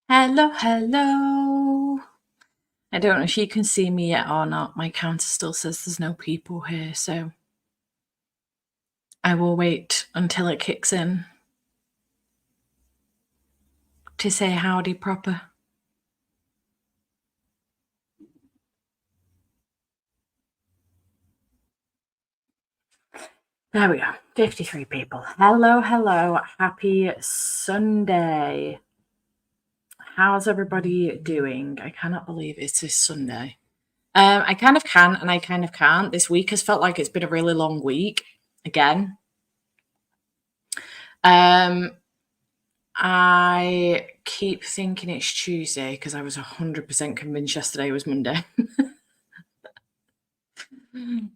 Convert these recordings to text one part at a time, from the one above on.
Hello, hello. I don't know if you can see me yet or not. My counter still says there's no people here, so I will wait until it kicks in to say howdy proper. There we go. 53 people. Hello, hello. Happy Sunday. How's everybody doing? I cannot believe it's this Sunday. I kind of can and I kind of can't. This week has felt like it's been a really long week again. I keep thinking it's Tuesday because I was 100% convinced yesterday was Monday.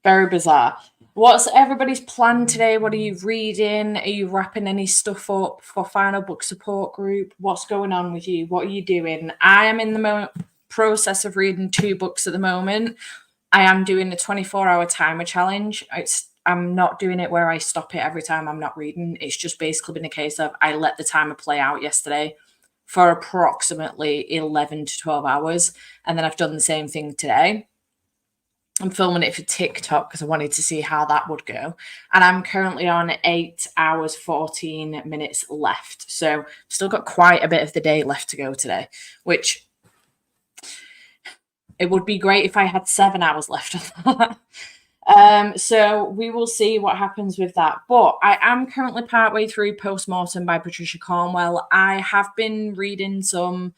Very bizarre. What's everybody's plan today? What are you reading? Are you wrapping any stuff up for Final Book Support Group? What's going on with you? What are you doing? I am in the process of reading 2 books at the moment. I am doing the 24-hour timer challenge. I'm not doing it where I stop it every time I'm not reading. It's just basically been a case of I let the timer play out yesterday for approximately 11 to 12 hours. And then I've done the same thing today. I'm filming it for TikTok because I wanted to see how that would go. And I'm currently on 8 hours, 14 minutes left. So still got quite a bit of the day left to go today, which it would be great if I had 7 hours left of that. So we will see what happens with that. But I am currently partway through Postmortem by Patricia Cornwell. I have been reading some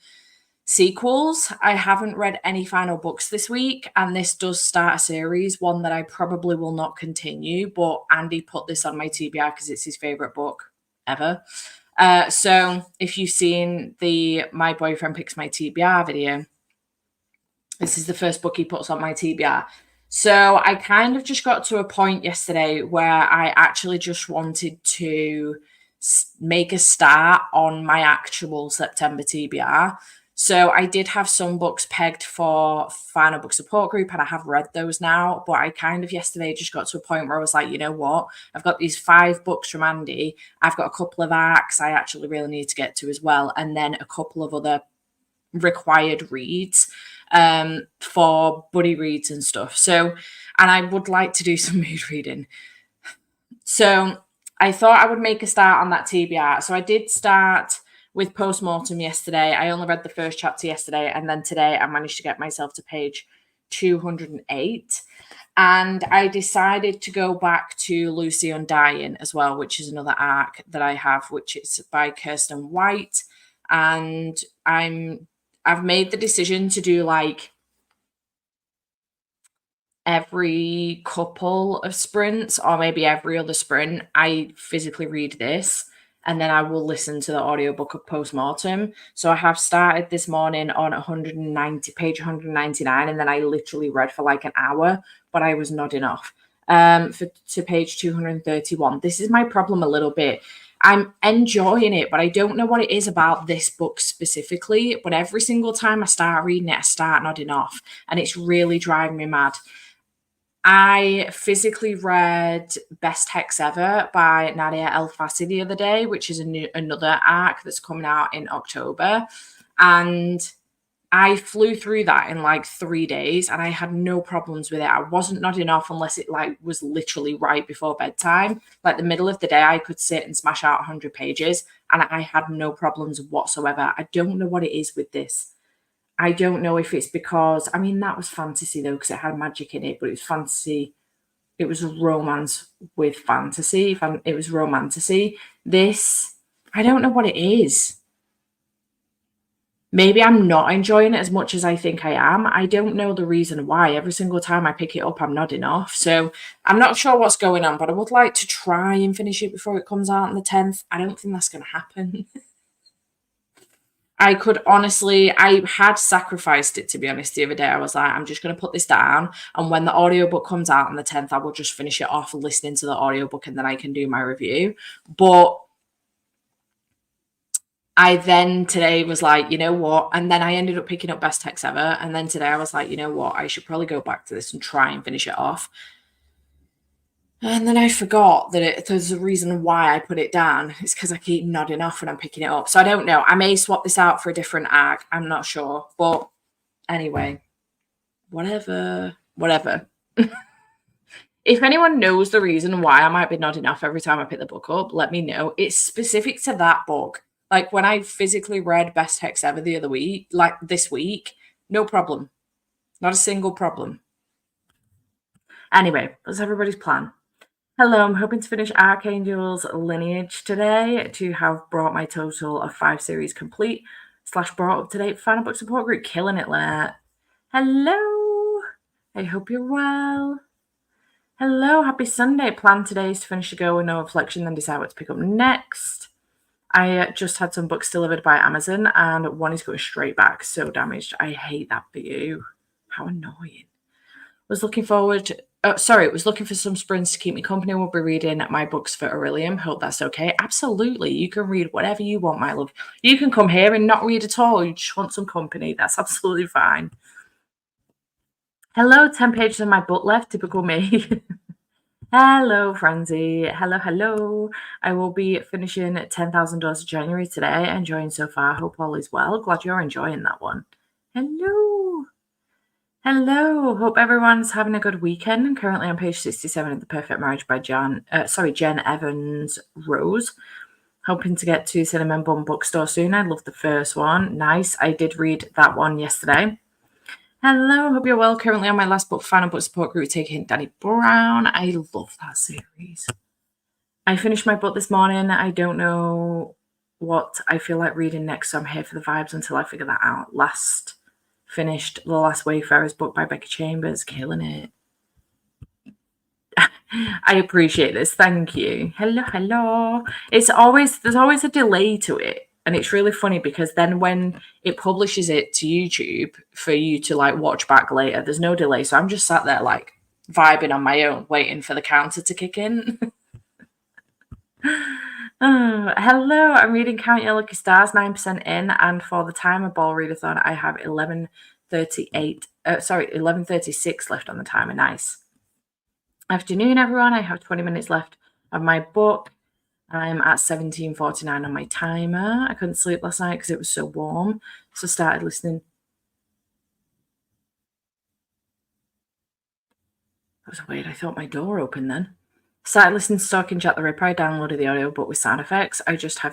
sequels. I haven't read any final books this week, and this does start a series, one that I probably will not continue, but Andy put this on my TBR because it's his favorite book ever. So if you've seen the My Boyfriend Picks My TBR video, this is the first book he puts on my TBR. So I kind of just got to a point yesterday where I actually just wanted to make a start on my actual September TBR. So I did have some books pegged for Final Book Support Group, and I have read those now. But I kind of yesterday just got to a point where I was like, you know what? I've got these 5 books from Andy. I've got a couple of arcs I actually really need to get to as well, and then a couple of other required reads for buddy reads and stuff. So, and I would like to do some mood reading. So I thought I would make a start on that TBR. So I did start with Postmortem yesterday. I only read the first chapter yesterday, and then today I managed to get myself to page 208. And I decided to go back to Lucy Undying as well, which is another arc that I have, which is by Kirsten White. And I've made the decision to do like every couple of sprints or maybe every other sprint, I physically read this and then I will listen to the audiobook of Postmortem. So I have started this morning on page 199, and then I literally read for like an hour, but I was nodding off to page 231. This is my problem a little bit. I'm enjoying it, but I don't know what it is about this book specifically. But every single time I start reading it, I start nodding off, and it's really driving me mad. I physically read Best Hex Ever by Nadia El Fassi the other day, which is another arc that's coming out in October. And I flew through that in like 3 days and I had no problems with it. I wasn't nodding off unless it like was literally right before bedtime. Like the middle of the day, I could sit and smash out 100 pages and I had no problems whatsoever. I don't know what it is with this. I don't know if it's because, I mean, that was fantasy though, because it had magic in it, but it was fantasy. It was romance with fantasy. It was romantasy. This, I don't know what it is. Maybe I'm not enjoying it as much as I think I am. I don't know the reason why. Every single time I pick it up, I'm nodding off. So I'm not sure what's going on, but I would like to try and finish it before it comes out on the 10th. I don't think that's going to happen. I could honestly, I had sacrificed it to be honest the other day. I was like, I'm just going to put this down. And when the audiobook comes out on the 10th, I will just finish it off listening to the audiobook and then I can do my review. But I then today was like, you know what? And then I ended up picking up Best Hex Ever. And then today I was like, you know what? I should probably go back to this and try and finish it off. And then I forgot that there's a reason why I put it down. It's because I keep nodding off when I'm picking it up. So I don't know. I may swap this out for a different arc. I'm not sure. But anyway, whatever. If anyone knows the reason why I might be nodding off every time I pick the book up, let me know. It's specific to that book. Like when I physically read Best Text Ever the other week, like this week, no problem. Not a single problem. Anyway, that's everybody's plan. Hello, I'm hoping to finish Archangel's Lineage today to have brought my total of 5 series complete / brought up to date final book support group. Killing it, Lynette. Hello. I hope you're well. Hello, happy Sunday. Plan today is to finish a go with no reflection, then decide what to pick up next. I just had some books delivered by Amazon and one is going straight back. So damaged. I hate that for you. How annoying. Was looking for some sprints to keep me company. We'll be reading my books for Aurelium. Hope that's okay. Absolutely. You can read whatever you want, my love. You can come here and not read at all. You just want some company. That's absolutely fine. Hello, 10 pages of my book left. Typical me. Hello, Francie. Hello. I will be finishing 10,000 Doors of January today. Enjoying so far. Hope all is well. Glad you're enjoying that one. Hello. Hope everyone's having a good weekend. I'm currently on page 67 of The Perfect Marriage by Jen Evans Rose. Hoping to get to Cinnamon Bun Bookstore soon. I love the first one. Nice. I did read that one yesterday. Hello, hope you're well. Currently on my last book, final book support group, taking Danny Brown. I love that series. I finished my book this morning. I don't know what I feel like reading next, so I'm here for the vibes until I figure that out. Finished The Last Wayfarer's book by Becky Chambers. Killing it. I appreciate this. Thank you. Hello. There's always a delay to it. And it's really funny because then when it publishes it to YouTube for you to like watch back later, there's no delay. So I'm just sat there like vibing on my own, waiting for the counter to kick in. Hello, I'm reading Count Your Lucky Stars, 9% in, and for the timer ball readathon, I have 11:36 left on the timer. Nice. Afternoon, everyone. I have 20 minutes left of my book. I'm at 17:49 on my timer. I couldn't sleep last night because it was so warm, so started listening. That was weird. I thought my door opened then. Started listening to Stalking Jack the Ripper. I downloaded the audiobook with sound effects. I have just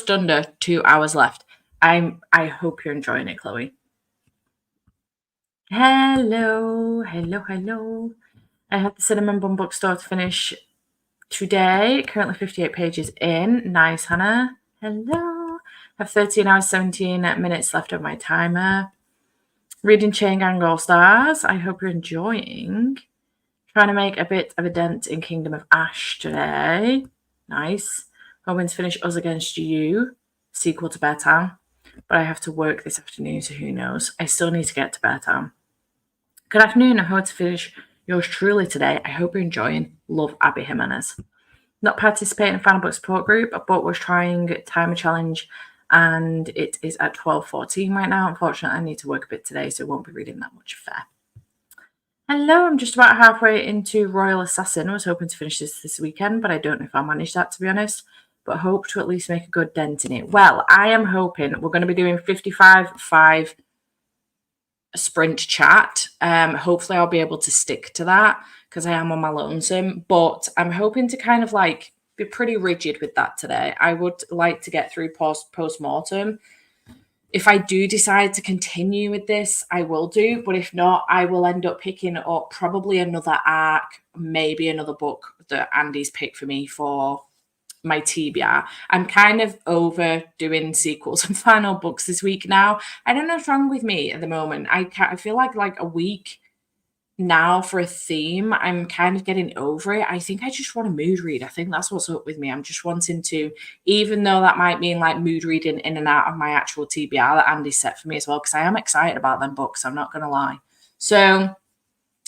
under 2 hours left. I hope you're enjoying it, Chloe. Hello. I have the Cinnamon Bun Bookstore to finish today. Currently 58 pages in. Nice, Hannah. Hello. I have 13 hours, 17 minutes left of my timer. Reading Chain Gang All Stars. I hope you're enjoying. Trying to make a bit of a dent in Kingdom of Ash today. Nice. Hoping to finish Us Against You, sequel to Bear Town. But I have to work this afternoon, so who knows. I still need to get to Bear Town. Good afternoon. I hope to finish yours truly today. I hope you're enjoying. Love, Abby Jimenez. Not participating in Final Book Support Group, but was trying Timer Challenge, and it is at 12:14 right now. Unfortunately, I need to work a bit today, so I won't be reading that much fair. Hello, I'm just about halfway into Royal Assassin. I was hoping to finish this weekend, but I don't know if I'll manage that, to be honest. But hope to at least make a good dent in it. Well, I am hoping we're going to be doing 55 sprint chat. Hopefully I'll be able to stick to that because I am on my lonesome. But I'm hoping to kind of like be pretty rigid with that today. I would like to get through post-mortem. If I do decide to continue with this, I will do. But if not, I will end up picking up probably another arc, maybe another book that Andy's picked for me for my TBR. I'm kind of over doing sequels and final books this week now. I don't know what's wrong with me at the moment. I feel like a week now for a theme, I'm kind of getting over it. I think I just want a mood read. I think that's what's up with me. I'm just wanting to, even though that might mean like mood reading in and out of my actual TBR that Andy set for me as well, because I am excited about them books, I'm not going to lie. So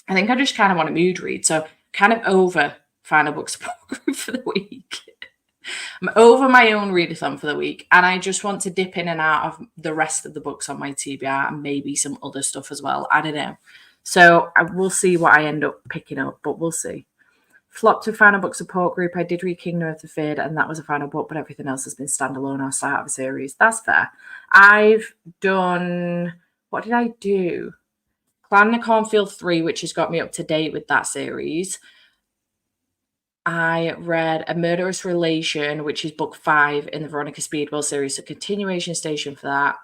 I think I just kind of want a mood read. So kind of over final book support group for the week. I'm over my own readathon for the week, and I just want to dip in and out of the rest of the books on my TBR and maybe some other stuff as well. I don't know. So I will see what I end up picking up, but we'll see. Flopped to final book support group. I did read Kingdom of the Fade, and that was a final book, but everything else has been standalone or start of a series. That's fair. I've done, what did I do? Clan in the Cornfield 3, which has got me up to date with that series. I read A Murderous Relation, which is book 5 in the Veronica Speedwell series, so continuation station for that.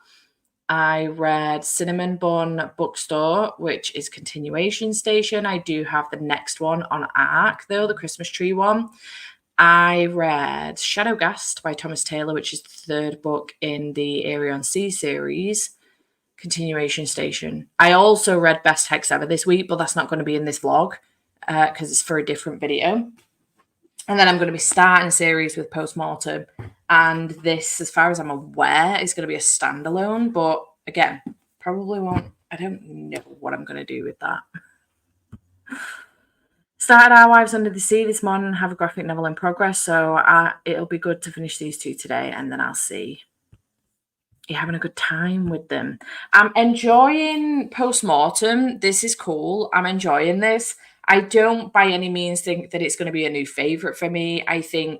I read Cinnamon Bun Bookstore, which is continuation station. I do have the next one on ARC, though, the Christmas tree one. I read Shadowgast by Thomas Taylor, which is the third book in the Aerion Sea series, continuation station. I also read Best Hex Ever this week, but that's not going to be in this vlog because it's for a different video. And then I'm going to be starting a series with Postmortem. And this, as far as I'm aware, is going to be a standalone. But again, probably won't. I don't know what I'm going to do with that. Started Our Wives Under the Sea this morning, have a graphic novel in progress. So it'll be good to finish these 2 today. And then I'll see. You're having a good time with them. I'm enjoying Postmortem. This is cool. I'm enjoying this. I don't by any means think that it's going to be a new favorite for me. I don't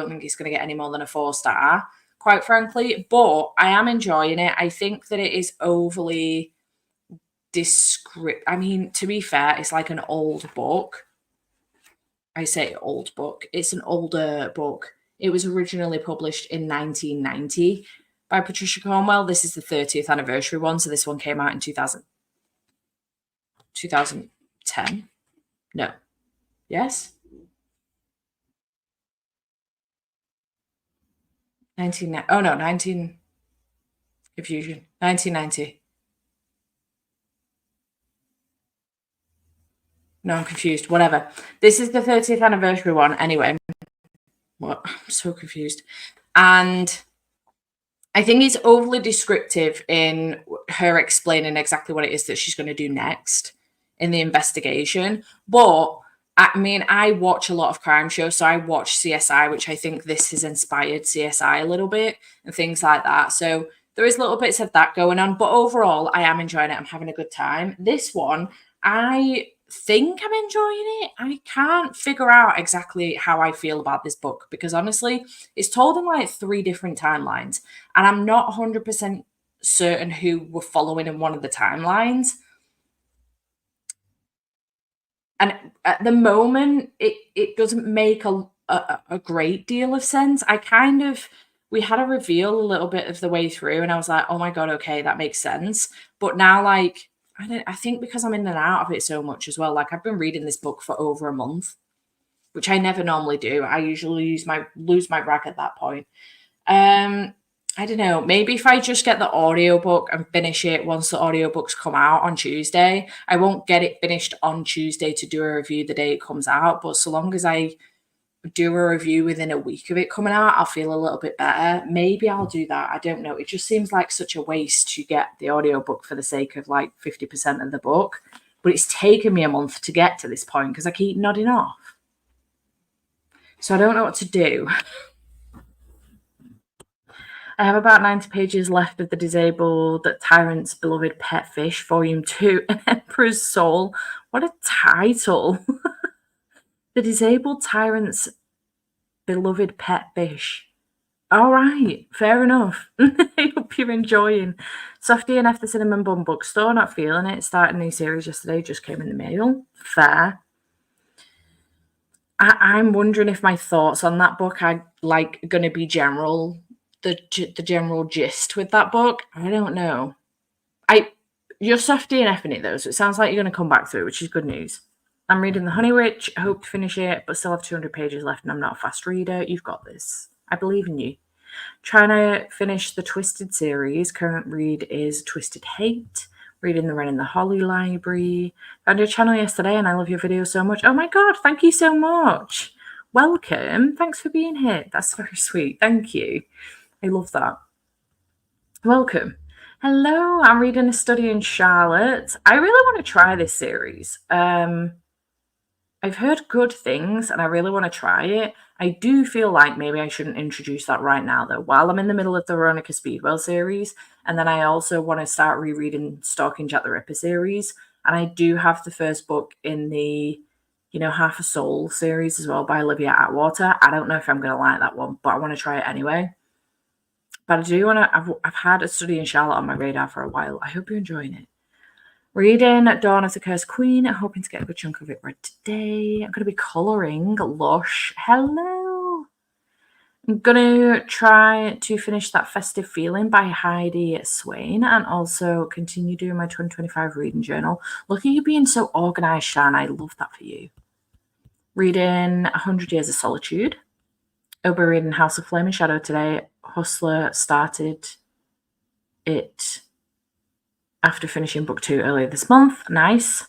think it's going to get any more than a 4-star, quite frankly, but I am enjoying it. I think that it is overly descriptive. I mean, to be fair, it's like an old book. I say old book. It's an older book. It was originally published in 1990 by Patricia Cornwell. This is the 30th anniversary one, so this one came out in 2010. No. Yes? 1990. No, I'm confused. Whatever. This is the 30th anniversary one. Anyway, what? I'm so confused. And I think it's overly descriptive in her explaining exactly what it is that she's going to do next in the investigation. But I mean, I watch a lot of crime shows, so I watch CSI, which I think this has inspired CSI a little bit and things like that. So there is little bits of that going on, but overall, I am enjoying it. I'm having a good time. This one, I think I'm enjoying it. I can't figure out exactly how I feel about this book because honestly, it's told in like 3 different timelines, and I'm not 100% certain who we're following in one of the timelines. And at the moment, it doesn't make a great deal of sense. We had a reveal a little bit of the way through, and I was like, oh my god, okay, that makes sense. But now, like, I think because I'm in and out of it so much as well. Like, I've been reading this book for over a month, which I never normally do. I usually lose my rag at that point. I don't know, maybe if I just get the audiobook and finish it once the audiobooks come out on Tuesday. I won't get it finished on Tuesday to do a review the day it comes out, but so long as I do a review within a week of it coming out, I'll feel a little bit better. Maybe I'll do that. I don't know. It just seems like such a waste to get the audiobook for the sake of like 50% of the book. But it's taken me a month to get to this point because I keep nodding off. So I don't know what to do. I have about 90 pages left of The Disabled Tyrant's Beloved Pet Fish, Volume 2, An Emperor's Soul. What a title. The Disabled Tyrant's Beloved Pet Fish. All right, fair enough. I hope you're enjoying. Softy and F the Cinnamon Bun Bookstore, not feeling it. Started a new series yesterday, just came in the mail. Fair. I'm wondering if my thoughts on that book are like going to be general. The general gist with that book, I don't know. You're soft DNFing it though, so it sounds like you're going to come back through, which is good news. I'm reading The Honey Witch. I hope to finish it, but still have 200 pages left, and I'm not a fast reader. You've got this. I believe in you. Trying to finish the Twisted series. Current read is Twisted Hate. Reading The Wren and the Holly library. Found your channel yesterday, and I love your videos so much. Oh my god, thank you so much. Welcome. Thanks for being here. That's very sweet. Thank you. I love that. Welcome. Hello, I'm reading A Study in Charlotte. I really want to try this series. I've heard good things and I really want to try it. I do feel like maybe I shouldn't introduce that right now, though, while I'm in the middle of the Veronica Speedwell series. And then I also want to start rereading Stalking Jack the Ripper series. And I do have the first book in the, Half a Soul series as well by Olivia Atwater. I don't know if I'm going to like that one, but I want to try it anyway. But I do want to, I've had A Study in Charlotte on my radar for a while. I hope you're enjoying it. Reading Dawn of the Cursed Queen, hoping to get a good chunk of it read today. I'm going to be colouring Lush. Hello. I'm going to try to finish That Festive Feeling by Heidi Swain and also continue doing my 2025 reading journal. Look at you being so organised, Shan. I love that for you. Reading 100 Years of Solitude. I'll be reading House of Flame and Shadow today. Hustler started it after finishing book 2 earlier this month. Nice.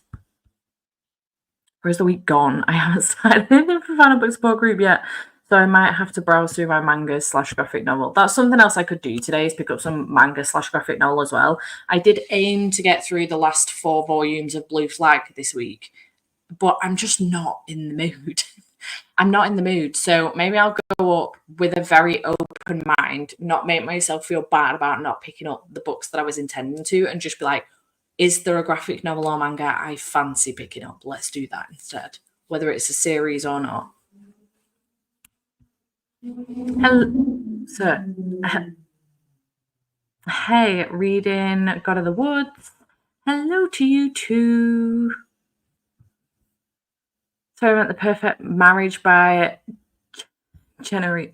Where's the week gone? I haven't started anything for Final Books book group yet, so I might have to browse through my manga/graphic novel. That's something else I could do today, is pick up some manga/graphic novel as well. I did aim to get through the last 4 volumes of Blue Flag this week, but I'm just not in the mood. I'm not in the mood, so maybe I'll go up with a very open mind, not make myself feel bad about not picking up the books that I was intending to, and just be like, is there a graphic novel or manga I fancy picking up? Let's do that instead, whether it's a series or not. Hello, so, hey, reading God of the Woods. Hello to you too. So I meant The Perfect Marriage by Geneva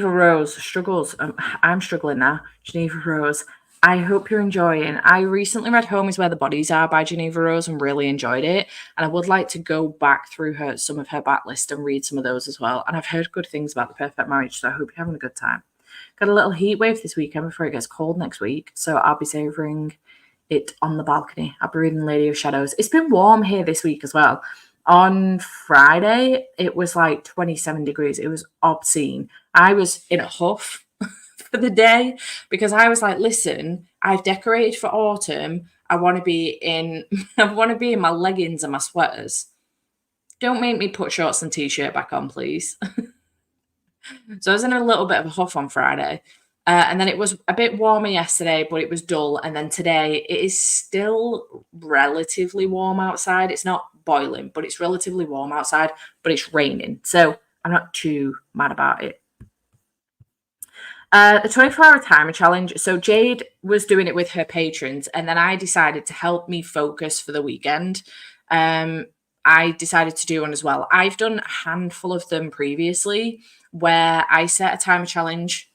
Rose. Struggles. I'm struggling now. Geneva Rose. I hope you're enjoying. I recently read Home is Where the Bodies Are by Geneva Rose and really enjoyed it. And I would like to go back through some of her backlist and read some of those as well. And I've heard good things about The Perfect Marriage, so I hope you're having a good time. Got a little heat wave this weekend before it gets cold next week, so I'll be savouring it on the balcony. I'll be reading Lady of Shadows. It's been warm here this week as well. On Friday, it was like 27 degrees. It was obscene. I was in a huff for the day because I was like, listen, I've decorated for autumn. I want to be in my leggings and my sweaters. Don't make me put shorts and t-shirt back on, please. So I was in a little bit of a huff on Friday. And then it was a bit warmer yesterday, but it was dull. And then today it is still relatively warm outside. It's not boiling, but it's relatively warm outside, but it's raining. So I'm not too mad about it. The 24-hour timer challenge. So Jade was doing it with her patrons, and then I decided to help me focus for the weekend. I decided to do one as well. I've done a handful of them previously where I set a timer challenge,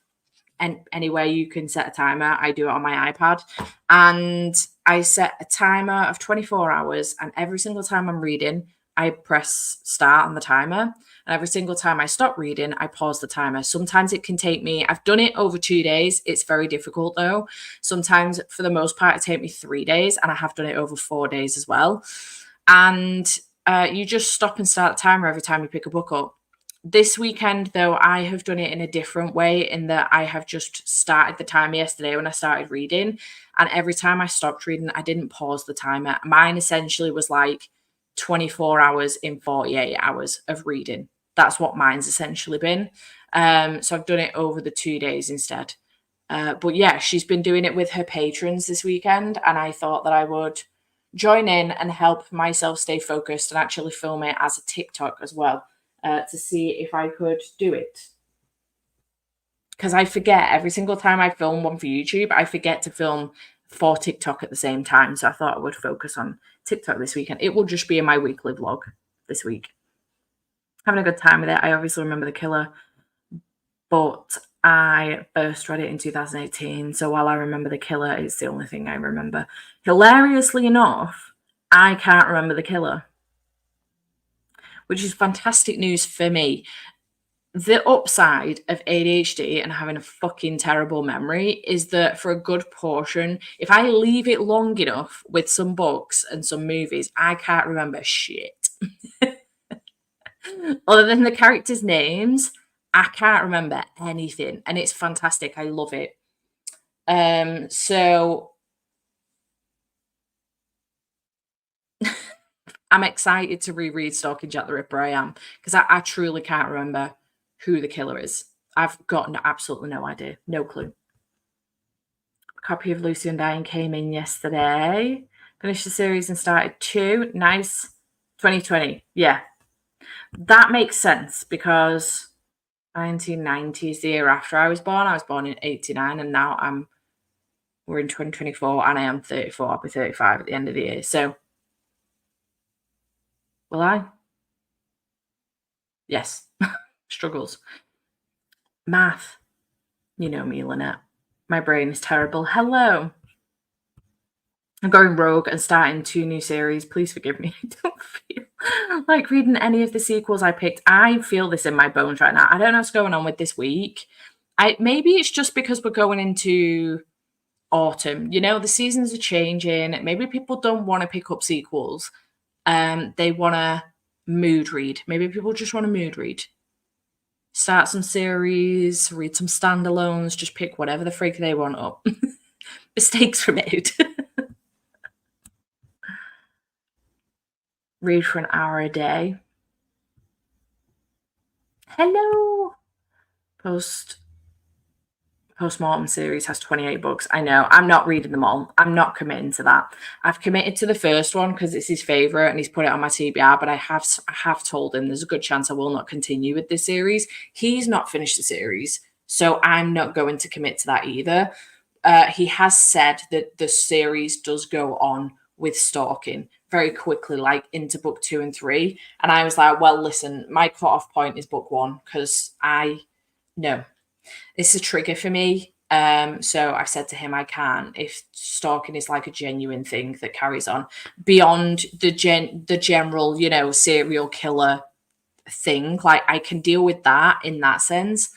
and anywhere you can set a timer, I do it on my iPad. And I set a timer of 24 hours, and every single time I'm reading, I press start on the timer. And every single time I stop reading, I pause the timer. Sometimes it can take me, I've done it over 2 days. It's very difficult though. Sometimes, for the most part, it takes me 3 days, and I have done it over 4 days as well. And you just stop and start the timer every time you pick a book up. This weekend, though, I have done it in a different way, in that I have just started the timer yesterday when I started reading. And every time I stopped reading, I didn't pause the timer. Mine essentially was like 24 hours in 48 hours of reading. That's what mine's essentially been. So I've done it over the 2 days instead. But yeah, she's been doing it with her patrons this weekend, and I thought that I would join in and help myself stay focused and actually film it as a TikTok as well, to see if I could do it. Because I forget every single time I film one for YouTube, I forget to film for TikTok at the same time. So I thought I would focus on TikTok this weekend. It will just be in my weekly vlog this week. Having a good time with it. I obviously remember The Killer, but I first read it in 2018. So while I remember The Killer, it's the only thing I remember. Hilariously enough, I can't remember The Killer, which is fantastic news for me. The upside of ADHD and having a fucking terrible memory is that for a good portion, if I leave it long enough with some books and some movies, I can't remember shit. Other than the characters' names, I can't remember anything. And it's fantastic. I love it. So I'm excited to reread Stalking Jack the Ripper. I am, because I truly can't remember who the killer is. I've got absolutely no idea, no clue. Copy of Lucy Undying came in yesterday. Finished the series and started 2. Nice. 2020. Yeah. That makes sense because 1990 is the year after I was born. I was born in 89 and now we're in 2024 and I am 34. I'll be 35 at the end of the year. So will I? Yes. Struggles. Math. You know me, Lynette. My brain is terrible. Hello. I'm going rogue and starting 2 new series. Please forgive me. I don't feel like reading any of the sequels I picked. I feel this in my bones right now. I don't know what's going on with this week. Maybe it's just because we're going into autumn. You know, the seasons are changing. Maybe people don't want to pick up sequels. They want to mood read. Maybe people just want to mood read. Start some series, read some standalones, just pick whatever the frig they want up. Mistakes were made. Read for an hour a day. Hello. Postmortem series has 28 books. I know. I'm not reading them all. I'm not committing to that. I've committed to the first one because it's his favourite and he's put it on my TBR, but I have told him there's a good chance I will not continue with this series. He's not finished the series, so I'm not going to commit to that either. He has said that the series does go on with stalking very quickly, like into book 2 and 3. And I was like, well, listen, my cut-off point is book 1 because no, it's a trigger for me. So I said to him, I can't. If stalking is like a genuine thing that carries on beyond the general, you know, serial killer thing, like I can deal with that in that sense.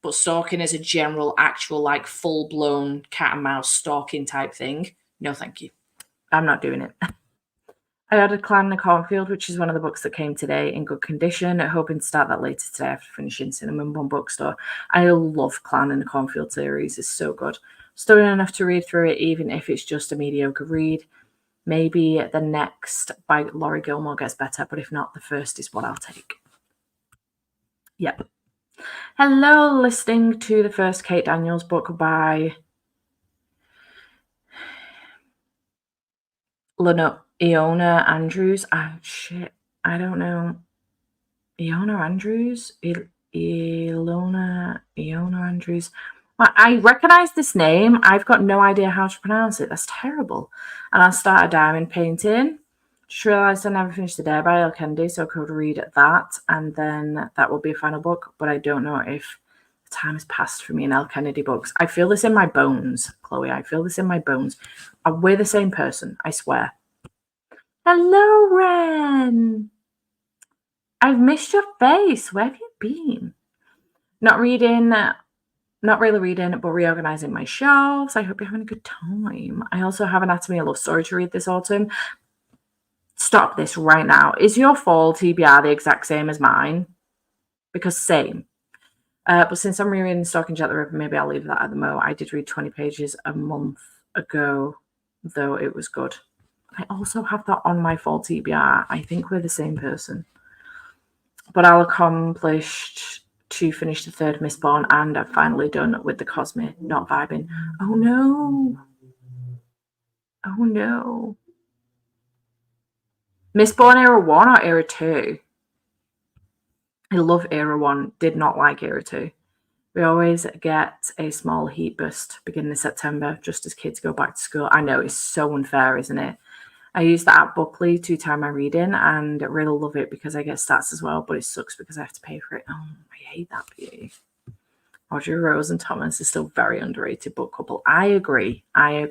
But stalking as a general, actual, like full-blown cat and mouse stalking type thing, no, thank you. I'm not doing it. I ordered Clan in the Cornfield, which is one of the books that came today in good condition. Hoping to start that later today after finishing Cinnamon Bun Bookstore. I love Clan in the Cornfield series. It's so good. Still enough to read through it, even if it's just a mediocre read. Maybe the next by Laurie Gilmore gets better, but if not, the first is what I'll take. Yep. Hello, listening to the first Kate Daniels book by Iona Andrews. I don't know. Iona Andrews? Iona Andrews. Well, I recognize this name. I've got no idea how to pronounce it. That's terrible. And I started diamond painting. Just realised I never finished The Dare by Elle Kennedy, so I could read that, and then that will be a final book. But I don't know if the time has passed for me in Elle Kennedy books. I feel this in my bones, Chloe. I feel this in my bones. We're the same person, I swear. Hello, Ren. I've missed your face. Where have you been? Not really reading, but reorganizing my shelves. I hope you're having a good time. I also have Anatomy of Love Story to read this autumn. Stop this right now. Is your fall TBR the exact same as mine? Because same. But since I'm rereading Stalking Jack the Ripper, maybe I'll leave that at the moment. I did read 20 pages a month ago, though it was good. I also have that on my fall TBR. I think we're the same person. But I'll accomplish to finish the third Mistborn, and I've finally done with the Cosme not vibing. Oh no. Oh no. Mistborn Era 1 or Era 2? I love Era 1, did not like Era 2. We always get a small heat burst beginning of September, just as kids go back to school. I know, it's so unfair, isn't it? I use the app Bookly to time my reading and really love it because I get stats as well, but it sucks because I have to pay for it. Oh, I hate that for you. Audrey Rose and Thomas is still very underrated book couple. I agree. I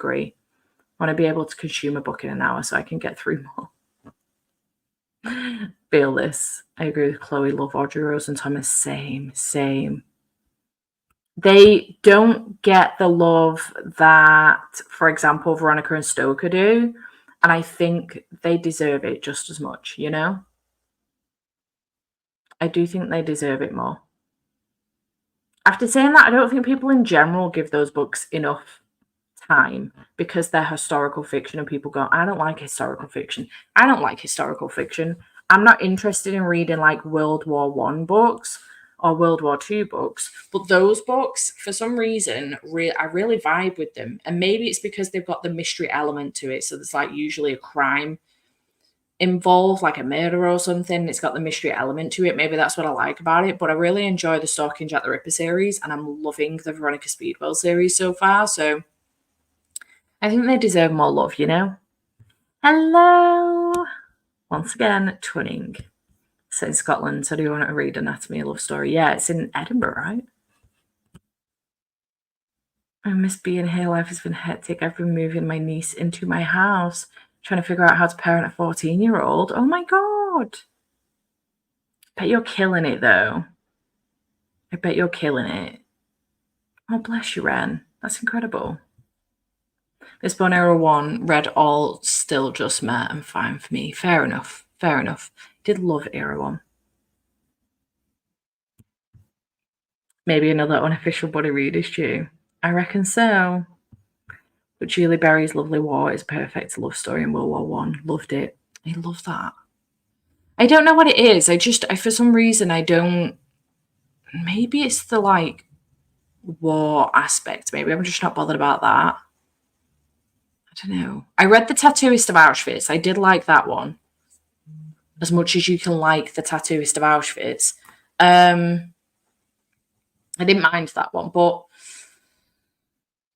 want to be able to consume a book in an hour so I can get through more. Feel this. I agree with Chloe. Love Audrey Rose and Thomas. Same. They don't get the love that, for example, Veronica and Stoker do. And I think they deserve it just as much, you know? I do think they deserve it more. After saying that, I don't think people in general give those books enough time because they're historical fiction and people go, I don't like historical fiction. I'm not interested in reading like World War I books or World War II books. But those books, for some reason, I really vibe with them. And maybe it's because they've got the mystery element to it. So there's like usually a crime involved, like a murder or something. It's got the mystery element to it. Maybe that's what I like about it. But I really enjoy the Stalking Jack the Ripper series, and I'm loving the Veronica Speedwell series so far. So I think they deserve more love, you know? Hello! Once again, twinning. It's in Scotland, so do you want to read Anatomy of Love Story? Yeah, it's in Edinburgh, right? I miss being here. Life has been hectic. I've been moving my niece into my house, trying to figure out how to parent a 14-year-old. Oh my God. Bet you're killing it, though. I bet you're killing it. Oh, bless you, Ren. That's incredible. This Born Era 1 read all still just met and fine for me. Fair enough. Fair enough. Did love Era 1. Maybe another unofficial body read is due. I reckon so. But Julie Berry's Lovely War is a perfect love story in World War One. Loved it. I love that. I don't know what it is. I for some reason, I don't. Maybe it's the like war aspect. Maybe I'm just not bothered about that. I don't know. I read The Tattooist of Auschwitz. I did like that one. As much as you can like The Tattooist of Auschwitz. I didn't mind that one, but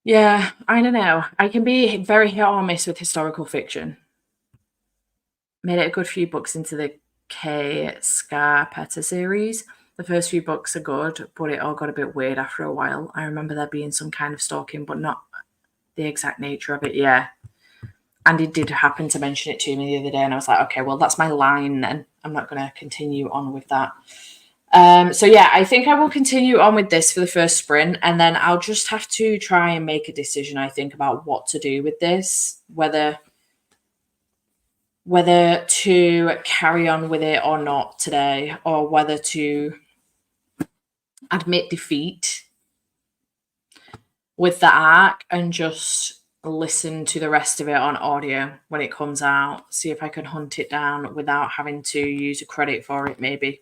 yeah, I don't know. I can be very hit or miss with historical fiction. Made it a good few books into the Kay Scarpetta series. The first few books are good, but it all got a bit weird after a while. I remember there being some kind of stalking, but not the exact nature of it. Yeah. And he did happen to mention it to me the other day, and I was like, okay, well, that's my line then. I'm not going to continue on with that. So yeah, I think I will continue on with this for the first sprint, and then I'll just have to try and make a decision, I think, about what to do with this, whether to carry on with it or not today, or whether to admit defeat with the arc and just listen to the rest of it on audio when it comes out, see if I can hunt it down without having to use a credit for it, maybe.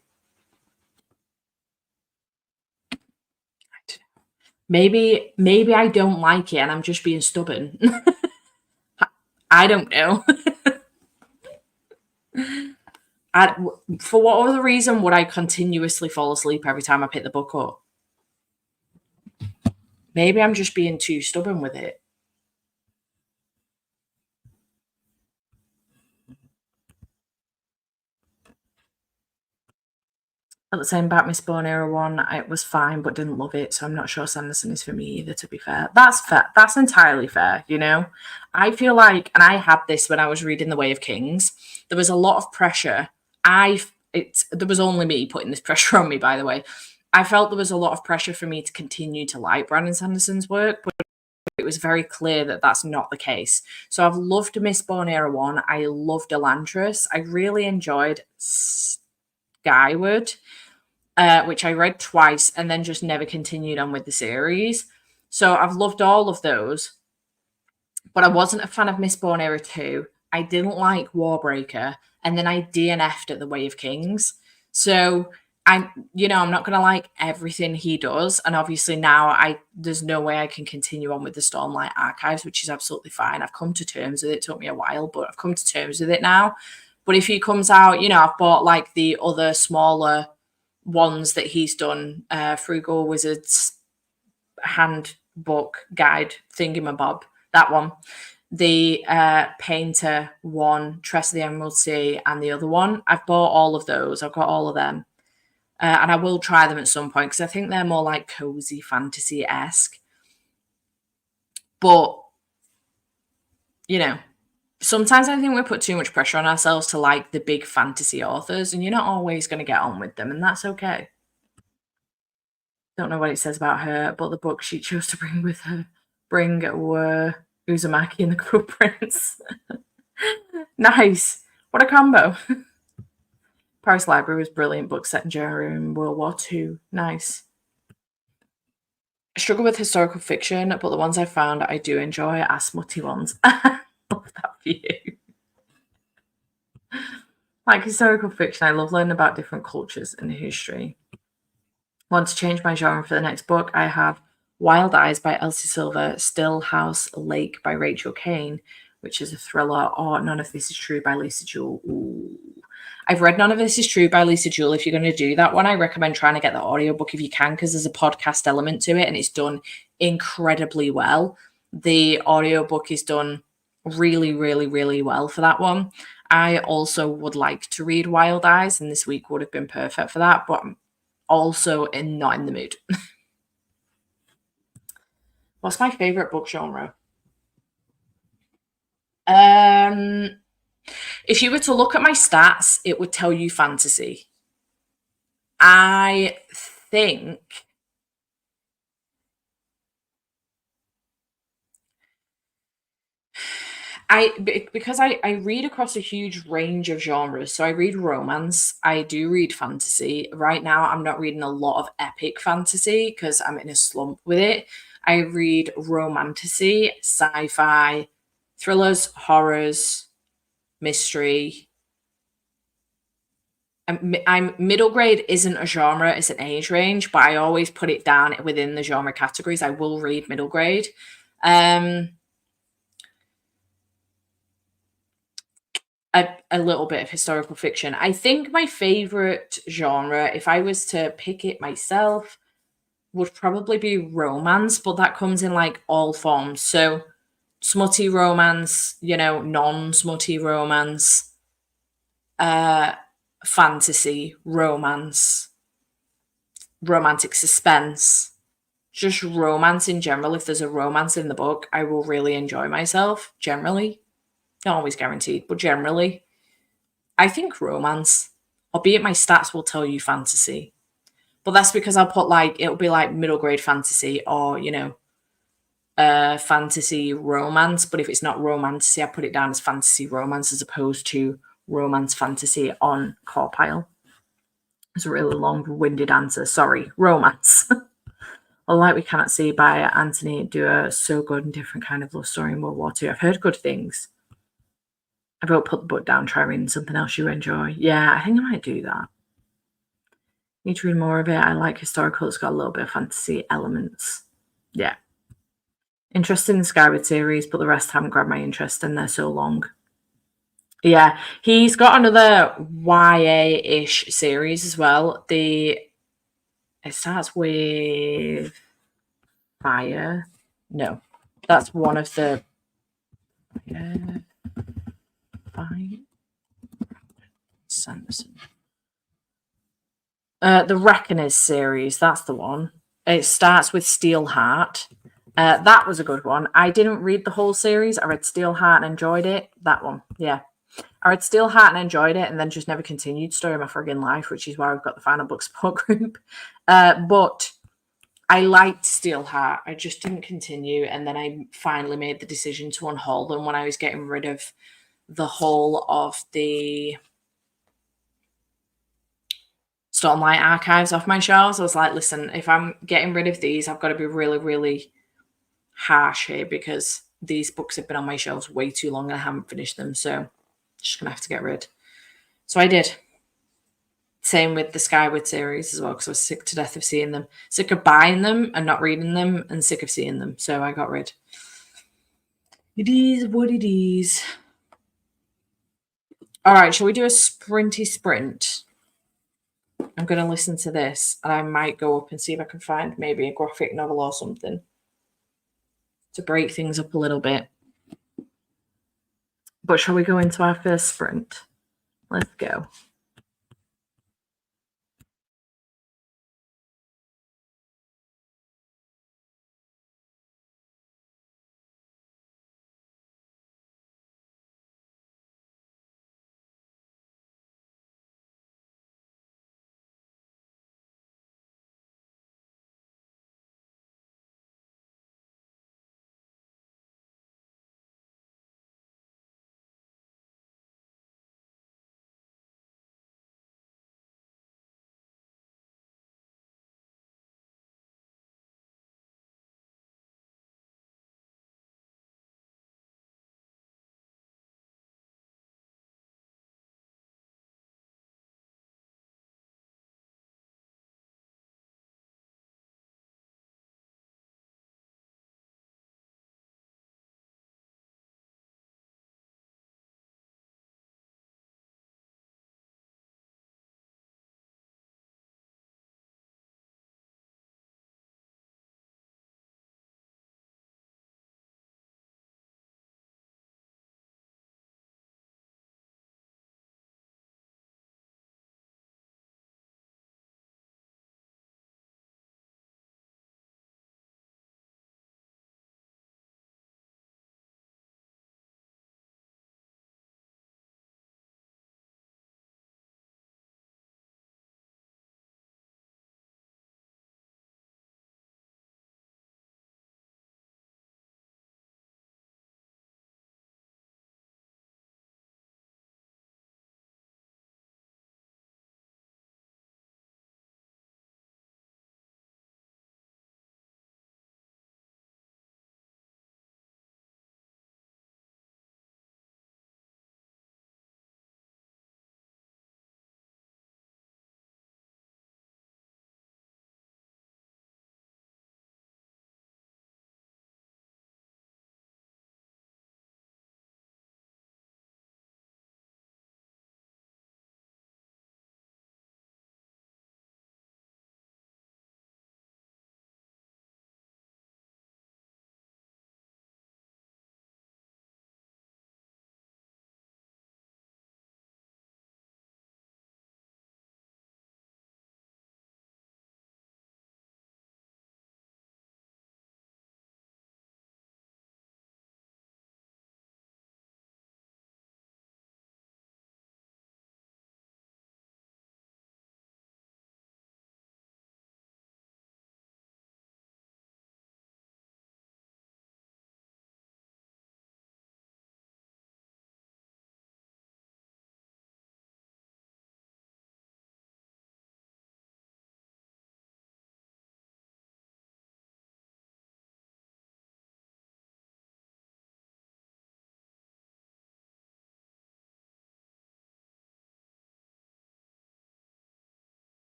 Maybe I don't like it and I'm just being stubborn. I don't know. For what other reason would I continuously fall asleep every time I pick the book up? Maybe I'm just being too stubborn with it. At the same about Miss Born Era 1, it was fine but didn't love it, so I'm not sure Sanderson is for me either, to be fair. That's fair. That's entirely fair, you know? I feel like, and I had this when I was reading The Way of Kings, there was a lot of pressure. There was only me putting this pressure on me, by the way. I felt there was a lot of pressure for me to continue to like Brandon Sanderson's work, but it was very clear that that's not the case. So I've loved Miss Born Era 1. I loved Elantris. I really enjoyed Skyward, which I read twice and then just never continued on with the series. So I've loved all of those, but I wasn't a fan of Miss Born Era 2. I didn't like Warbreaker, and then I DNF'd at The Way of Kings. So I'm not going to like everything he does. And obviously now there's no way I can continue on with the Stormlight Archives, which is absolutely fine. I've come to terms with it. It took me a while, but I've come to terms with it now. But if he comes out, I've bought like the other smaller ones that he's done, Frugal Wizard's handbook guide thingamabob, that one, the Painter one, Tress of the Emerald Sea, and the other one. I've bought all of those. I've got all of them. And I will try them at some point because I think they're more like cozy fantasy-esque. But, sometimes I think we put too much pressure on ourselves to like the big fantasy authors, and you're not always going to get on with them, and that's okay. Don't know what it says about her, but the book she chose to bring were Uzumaki and the Cruel Prince. Nice. What a combo. Paris Library was brilliant book set during World War II. Nice. I struggle with historical fiction, but the ones I found I do enjoy are smutty ones. Love that for you. Like historical fiction, I love learning about different cultures and history. Want to change my genre for the next book? I have Wild Eyes by Elsie Silver, Still House Lake by Rachel Kane, which is a thriller, or None of This Is True by Lisa Jewell. Ooh. I've read None of This Is True by Lisa Jewell. If you're going to do that one, I recommend trying to get the audiobook if you can, because there's a podcast element to it and it's done incredibly well. The audiobook is done really, really, really well for that one. I also would like to read Wild Eyes, and this week would have been perfect for that, but I'm also not in the mood. What's my favorite book genre? If you were to look at my stats, it would tell you fantasy. I think because I read across a huge range of genres. So I read romance, I do read fantasy. Right now, I'm not reading a lot of epic fantasy because I'm in a slump with it. I read romantasy, sci-fi, thrillers, horrors, mystery. I'm middle grade isn't a genre, it's an age range, but I always put it down within the genre categories. I will read middle grade. A little bit of historical fiction. I think my favorite genre, if I was to pick it myself, would probably be romance, but that comes in like all forms. So smutty romance, non-smutty romance, uh fantasy, romance, romantic suspense, just romance in general. If there's a romance in the book, I will really enjoy myself generally. Not always guaranteed, but generally. I think romance, albeit my stats will tell you fantasy. But that's because I'll put it'll be like middle grade fantasy or, fantasy romance. But if it's not romance, I put it down as fantasy romance as opposed to romance fantasy on Corpile. It's a really long winded answer. Sorry, romance. A Light We Cannot See by Anthony Dewar. So good and different kind of love story in World War II. I've heard good things. I wrote put the book down, try reading something else you enjoy. Yeah, I think I might do that. Need to read more of it. I like historical. It's got a little bit of fantasy elements. Yeah. Interested in the Skyward series, but the rest haven't grabbed my interest and they're so long. Yeah. He's got another YA-ish series as well. It starts with Fire. No. That's one of the Fire. Sanderson. The Reckoners series, that's the one. It starts with Steelheart. That was a good one. I didn't read the whole series. I read Steelheart and enjoyed it. That one, yeah. I read Steelheart and enjoyed it, and then just never continued Story of My Friggin' Life, which is why we've got the Final Book support group. But I liked Steelheart. I just didn't continue, and then I finally made the decision to unhaul them when I was getting rid of the whole of the Stormlight archives off my shelves. I was like, listen, if I'm getting rid of these, I've got to be really, really harsh here because these books have been on my shelves way too long and I haven't finished them. So just gonna have to get rid. So I did. Same with the Skyward series as well, because I was sick to death of seeing them. Sick of buying them and not reading them and sick of seeing them. So I got rid. It is what it is. All right, shall we do a sprinty sprint? I'm going to listen to this and I might go up and see if I can find maybe a graphic novel or something to break things up a little bit. But shall we go into our first sprint? Let's go.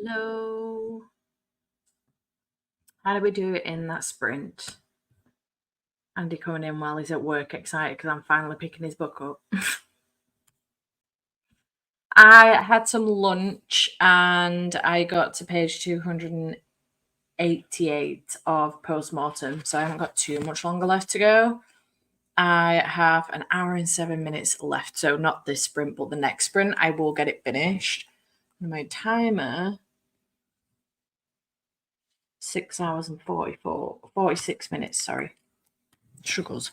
hello. How do we do it in that sprint? Andy coming in while he's at work, excited because I'm finally picking his book up. I had some lunch and I got to page 288 of Postmortem, so I haven't got too much longer left to go. I have an hour and 7 minutes left, so not this sprint, but the next sprint. I will get it finished. My timer, 6 hours and 46 minutes, sorry. Struggles.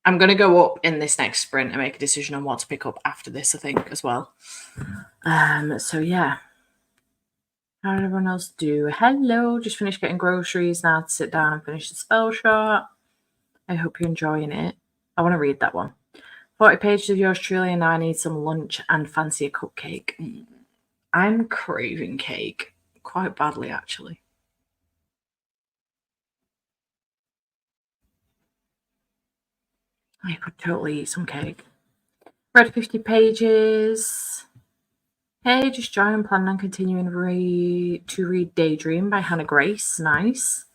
I'm going to go up in this next sprint and make a decision on what to pick up after this, I think, as well. So, yeah. How did everyone else do? Hello, just finished getting groceries. Now to sit down and finish the spell shot. I hope you're enjoying it. I want to read that one. 40 pages of yours truly, and now I need some lunch and fancy a cupcake. I'm craving cake quite badly, actually. I could totally eat some cake. Read 50 pages. Hey, just joined, planning on continuing to read Daydream by Hannah Grace. Nice.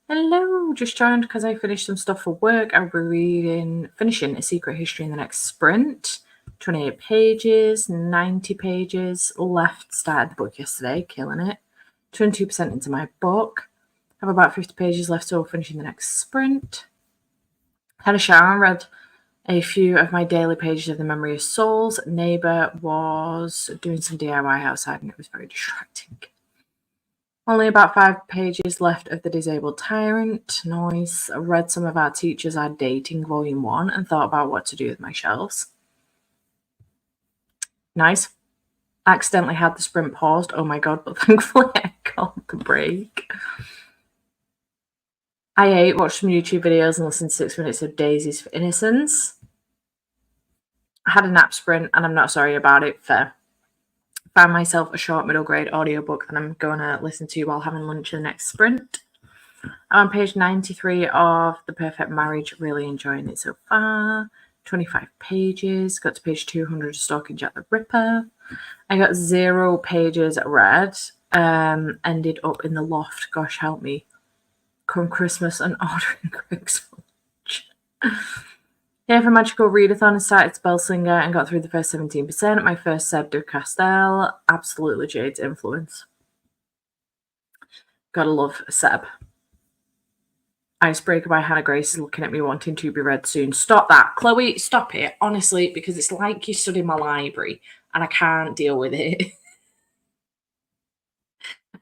Hello, just joined because I finished some stuff for work. I'll be finishing A Secret History in the next sprint. 28 pages, 90 pages left. Started the book yesterday, killing it. 22% into my book. Have about 50 pages left, so finishing the next sprint. Had a shower and read a few of my daily pages of The Memory of Souls. Neighbour was doing some DIY outside and it was very distracting. Only about 5 pages left of The Disabled Tyrant. Nice. I read some of Our Teachers Are Dating, Volume 1, and thought about what to do with my shelves. Nice. Accidentally had the sprint paused. Oh my god, but thankfully I got the break. I ate, watched some YouTube videos, and listened to 6 minutes of Daisies for Innocence. I had a nap sprint, and I'm not sorry about it. Fair. Found myself a short middle grade audiobook that I'm going to listen to while having lunch in the next sprint. I'm on page 93 of The Perfect Marriage. Really enjoying it so far. 25 pages. Got to page 200 of Stalking Jack the Ripper. I got 0 pages read. Ended up in the loft. Gosh, help me. Come Christmas and ordering Greg's lunch. Here for Magical Readathon, I started Spellslinger and got through the first 17%. My first Seb de Castell. Absolutely Jade's influence. Gotta love Seb. Icebreaker by Hannah Grace is looking at me wanting to be read soon. Stop that. Chloe, stop it. Honestly, because it's like you stood in my library and I can't deal with it.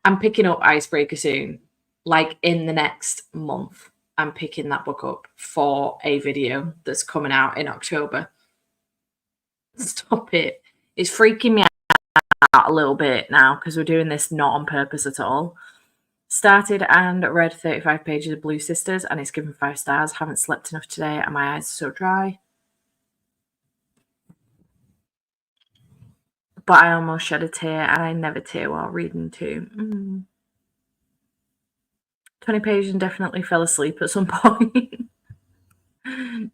I'm picking up Icebreaker soon. Like in the next month, I'm picking that book up for a video that's coming out in October. Stop it. It's freaking me out a little bit now because we're doing this not on purpose at all. Started and read 35 pages of Blue Sisters and it's given 5 stars. Haven't slept enough today and my eyes are so dry. But I almost shed a tear and I never tear while reading too. 20 pages and definitely fell asleep at some point.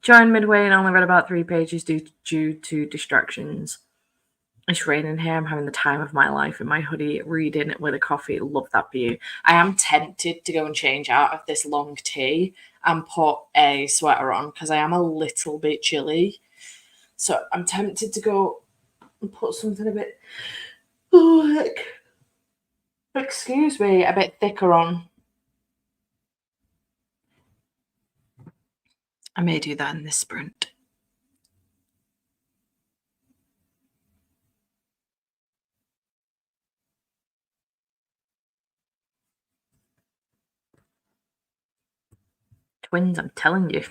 Joined midway and only read about 3 pages due to distractions. It's raining here. I'm having the time of my life in my hoodie, reading with a coffee. Love that view. I am tempted to go and change out of this long tee and put a sweater on because I am a little bit chilly. So I'm tempted to go and put something a bit, excuse me, a bit thicker on. I may do that in this sprint. Twins, I'm telling you.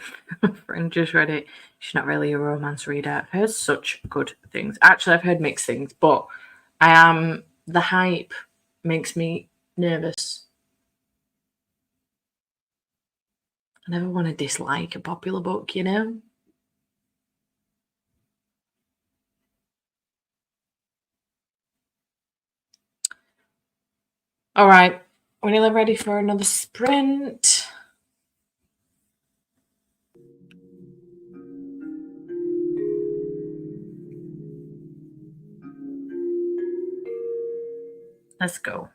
Friend just read it. She's not really a romance reader. I've heard such good things. Actually, I've heard mixed things, but the hype makes me nervous. I never want to dislike a popular book, you know? All right, we're nearly ready for another sprint. Let's go.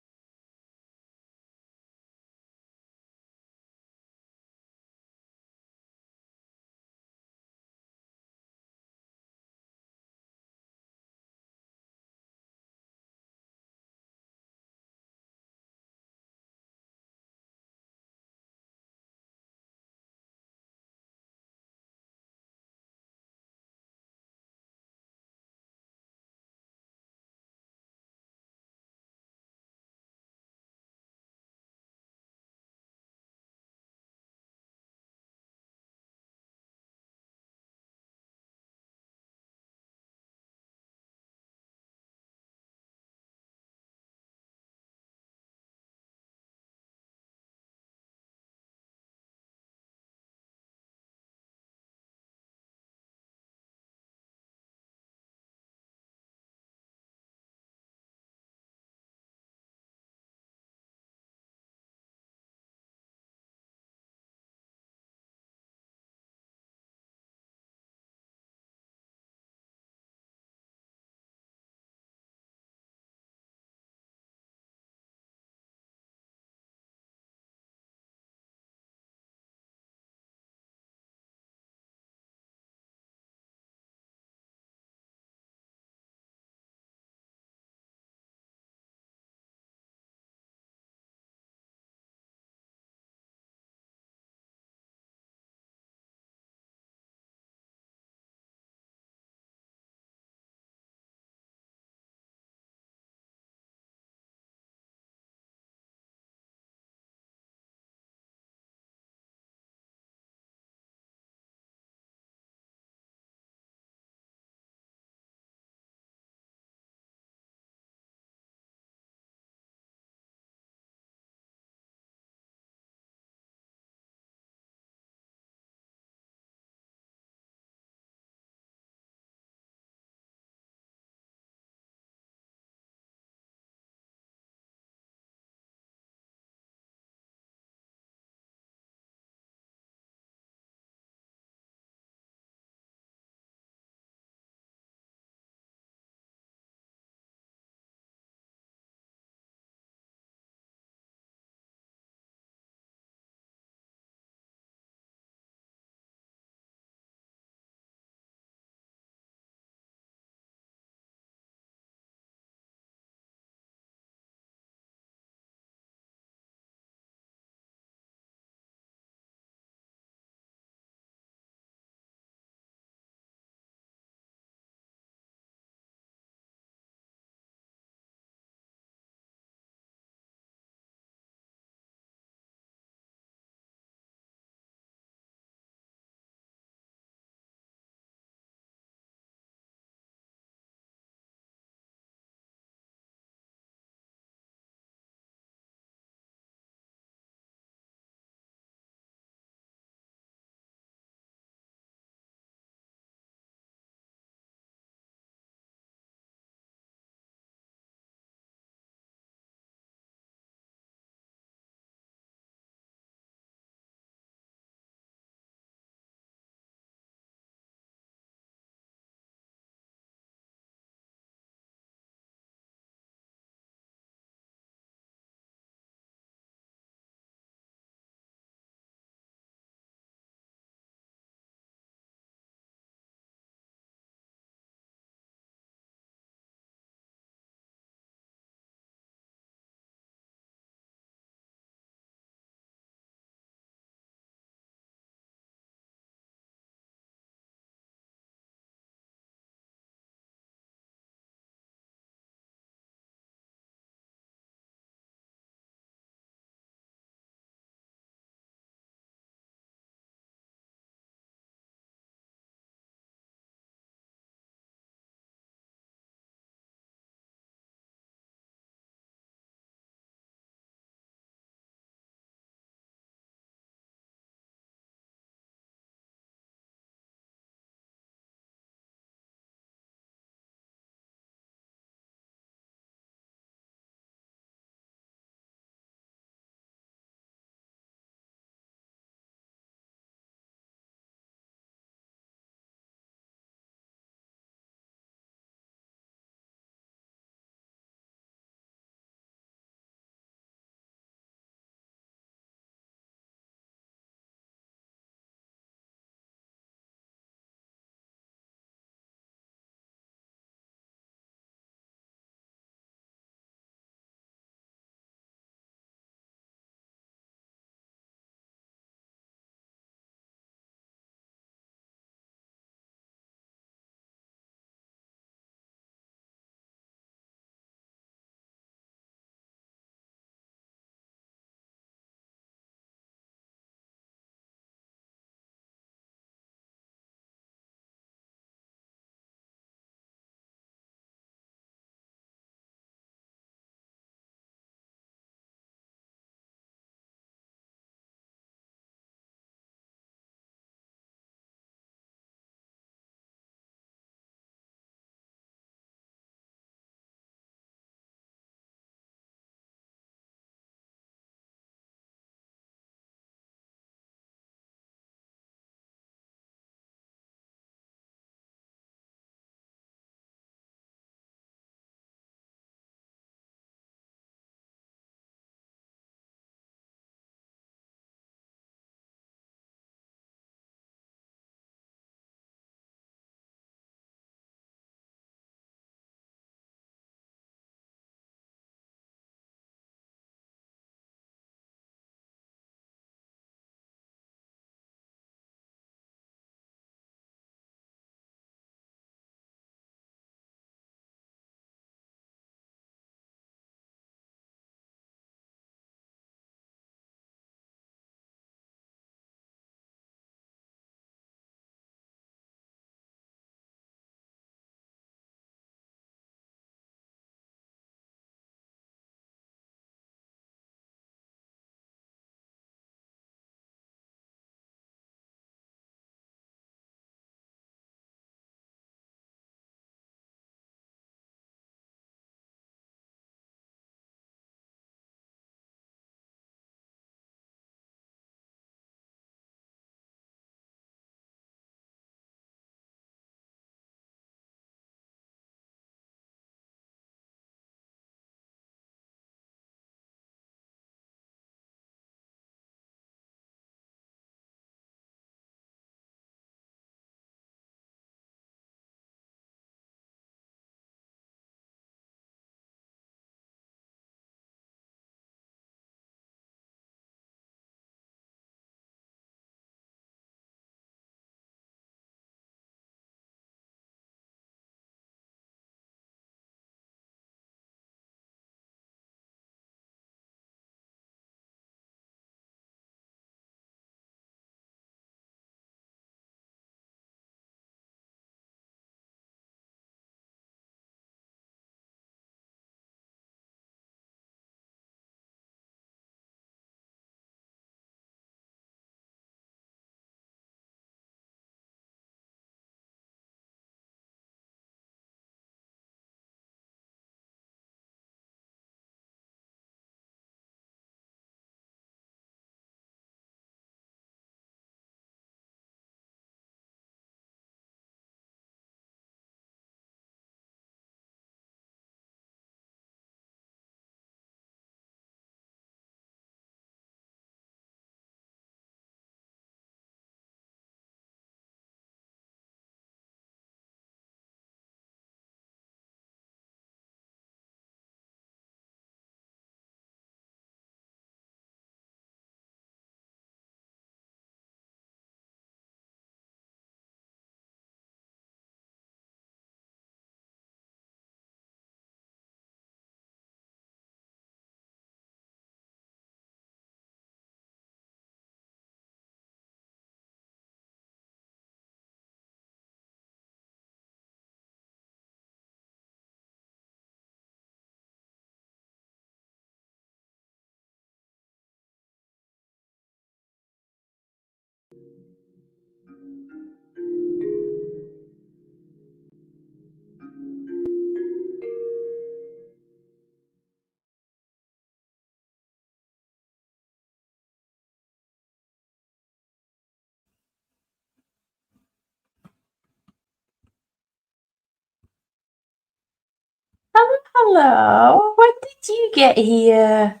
Hello. When did you get here?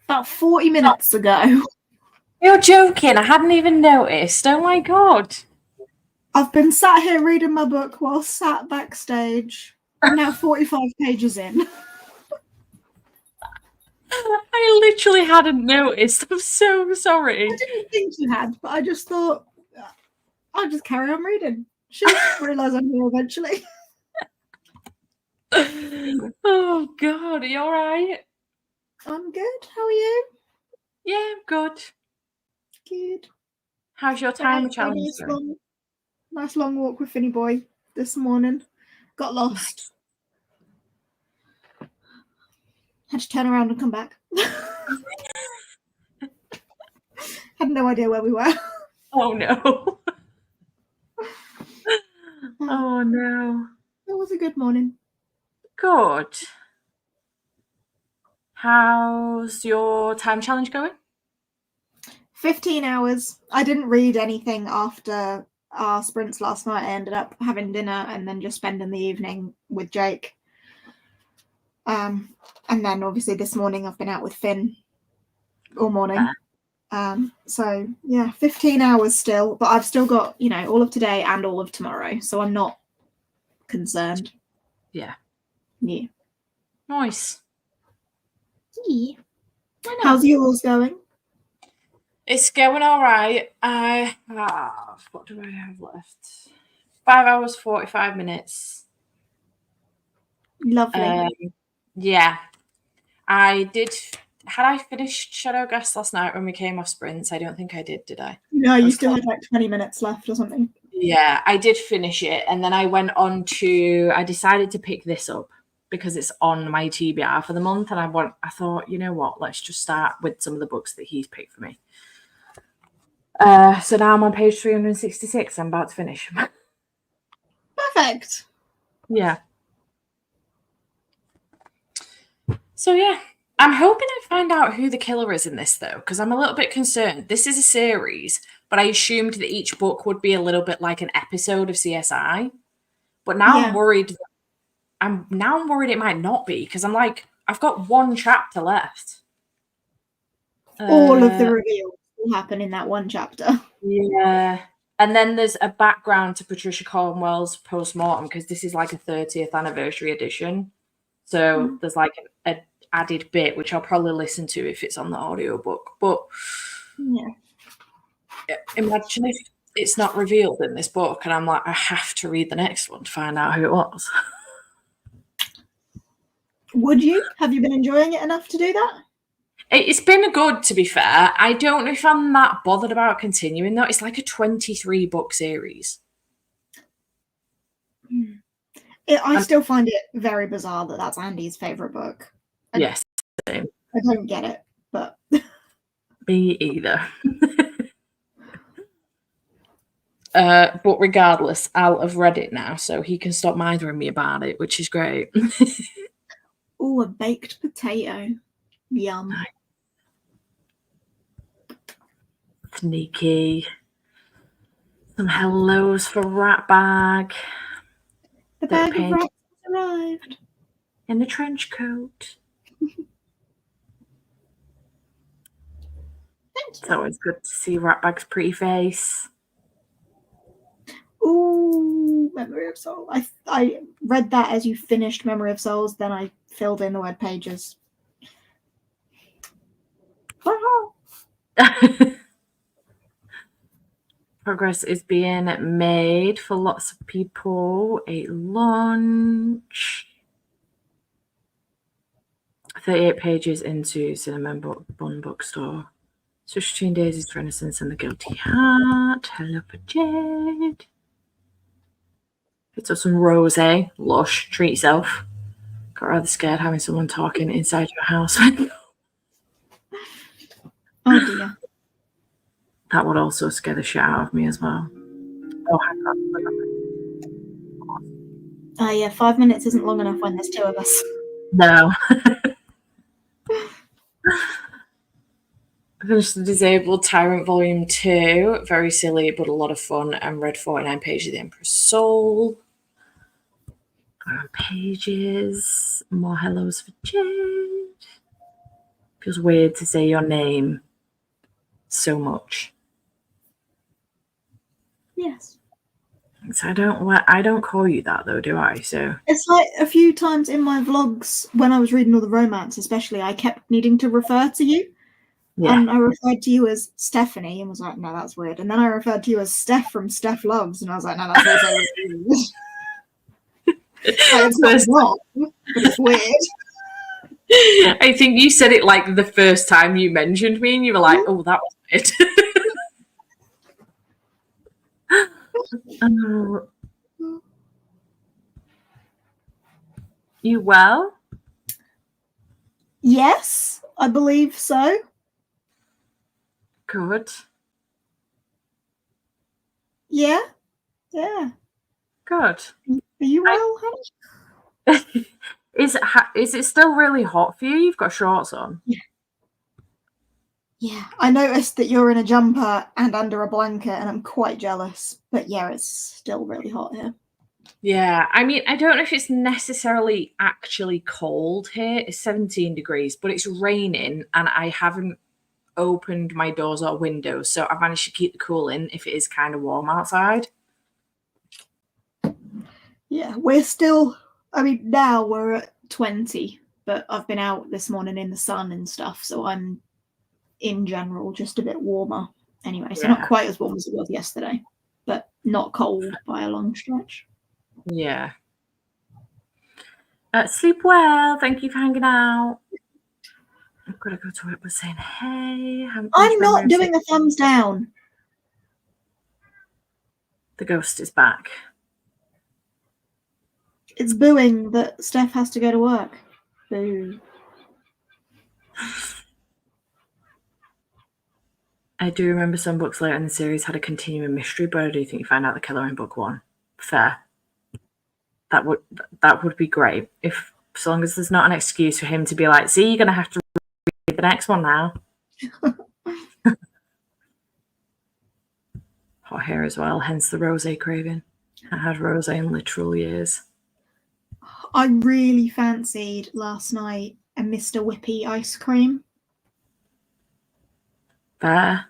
About 40 minutes ago. You're joking. I hadn't even noticed. Oh my god. I've been sat here reading my book while sat backstage. I'm now 45 pages in. I literally hadn't noticed. I'm so sorry. I didn't think you had, but I just thought I'll just carry on reading. She'll realise I'm here eventually. Oh god, are you alright? I'm good. How are you? Yeah, I'm good. Good. How's your time challenge going? Nice long walk with Finny Boy this morning. Got lost. Had to turn around and come back. Had no idea where we were. Oh no. Oh no. It was a good morning. Good. How's your time challenge going? 15 hours. I didn't read anything after our sprints last night. I ended up having dinner and then just spending the evening with Jake. And then obviously this morning I've been out with Finn all morning. So yeah, 15 hours still, but I've still got, all of today and all of tomorrow. So I'm not concerned. Yeah. Yeah. Nice. Yeah. How's yours going? It's going all right. I have, what do I have left? 5 hours, 45 minutes. Lovely. Yeah. Had I finished Shadowgast last night when we came off sprints? I don't think I did I? No, you still had like 20 minutes left or something. Yeah, I did finish it. And then I went on I decided to pick this up because it's on my TBR for the month. And I thought, you know what, let's just start with some of the books that he's picked for me. So now I'm on page 366. I'm about to finish. Perfect. Yeah. So yeah, I'm hoping I find out who the killer is in this though, because I'm a little bit concerned. This is a series, but I assumed that each book would be a little bit like an episode of CSI. But now I'm worried. I'm worried it might not be, because I'm like, I've got one chapter left. All of the reveals will happen in that one chapter. Yeah. And then there's a background to Patricia Cornwell's postmortem, because this is like a 30th anniversary edition. So there's like an added bit, which I'll probably listen to if it's on the audiobook. But imagine if it's not revealed in this book and I'm like, I have to read the next one to find out who it was. Would you? Have you been enjoying it enough to do that? It's been good, to be fair. I don't know if I'm that bothered about continuing, though. It's like a 23-book series. I still find it very bizarre that that's Andy's favourite book. Yes. Same. I don't get it, but... Me either. But regardless, I'll have read it now, so he can stop minding me about it, which is great. Oh, a baked potato. Yum. Sneaky. Some hellos for Ratbag. The bag of rats has arrived. In the trench coat. It's always good to see Ratbag's pretty face. Ooh, Memory of Soul. I read that as you finished Memory of Souls, then I filled in the word pages. Progress is being made for lots of people. A launch. 38 pages into Cinnamon Bun Bookstore. Switch between Daisies for Innocence and the Guilty Heart. Hello for Jade. It's up some rosé. Lush. Treat yourself. Got rather scared having someone talking inside your house. Oh dear. That would also scare the shit out of me as well. Oh, hang on. Yeah, 5 minutes isn't long enough when there's two of us. No. I finished The Disabled Tyrant Volume 2. Very silly, but a lot of fun. And read 49 pages of The Emperor's Soul. Pages. More hellos for Jade. Feels weird to say your name so much. Yes. So I don't call you that though, do I? So It's like a few times in my vlogs when I was reading all the romance, especially, I kept needing to refer to you. yeah. And I referred to you as Stephanie and was like, no, that's weird. And then I referred to you as Steph from Steph Loves, and I was like, no, that's also really weird. Like, it's not wrong, but it's weird. I think you said it like the first time you mentioned me, and you were like, "Oh, that was weird." You well? Yes, I believe so. Good. Yeah. Yeah. Good. Are you well, honey? Is it still really hot for you? You've got shorts on. Yeah. I noticed that you're in a jumper and under a blanket, and I'm quite jealous. But yeah, it's still really hot here. Yeah, I mean, I don't know if it's necessarily actually cold here. It's 17 degrees, but it's raining, and I haven't opened my doors or windows, so I've managed to keep the cool in if it is kind of warm outside. Yeah, we're still, I mean, now we're at 20, but I've been out this morning in the sun and stuff, so I'm in general just a bit warmer anyway. So not quite as warm as it was yesterday, but not cold by a long stretch. Yeah. Sleep well. Thank you for hanging out. I've got to go to work by saying hey. I'm not doing a thumbs down. The ghost is back. It's booing that Steph has to go to work. Boo. I do remember some books later in the series had a continuing mystery, but I do think you find out the killer in book 1. Fair. That would be great. If as long as there's not an excuse for him to be like, see, you're gonna have to read the next one now. Hot hair as well, hence the rosé craving. I had rosé in literal years. I really fancied last night a Mr. Whippy ice cream. Fair.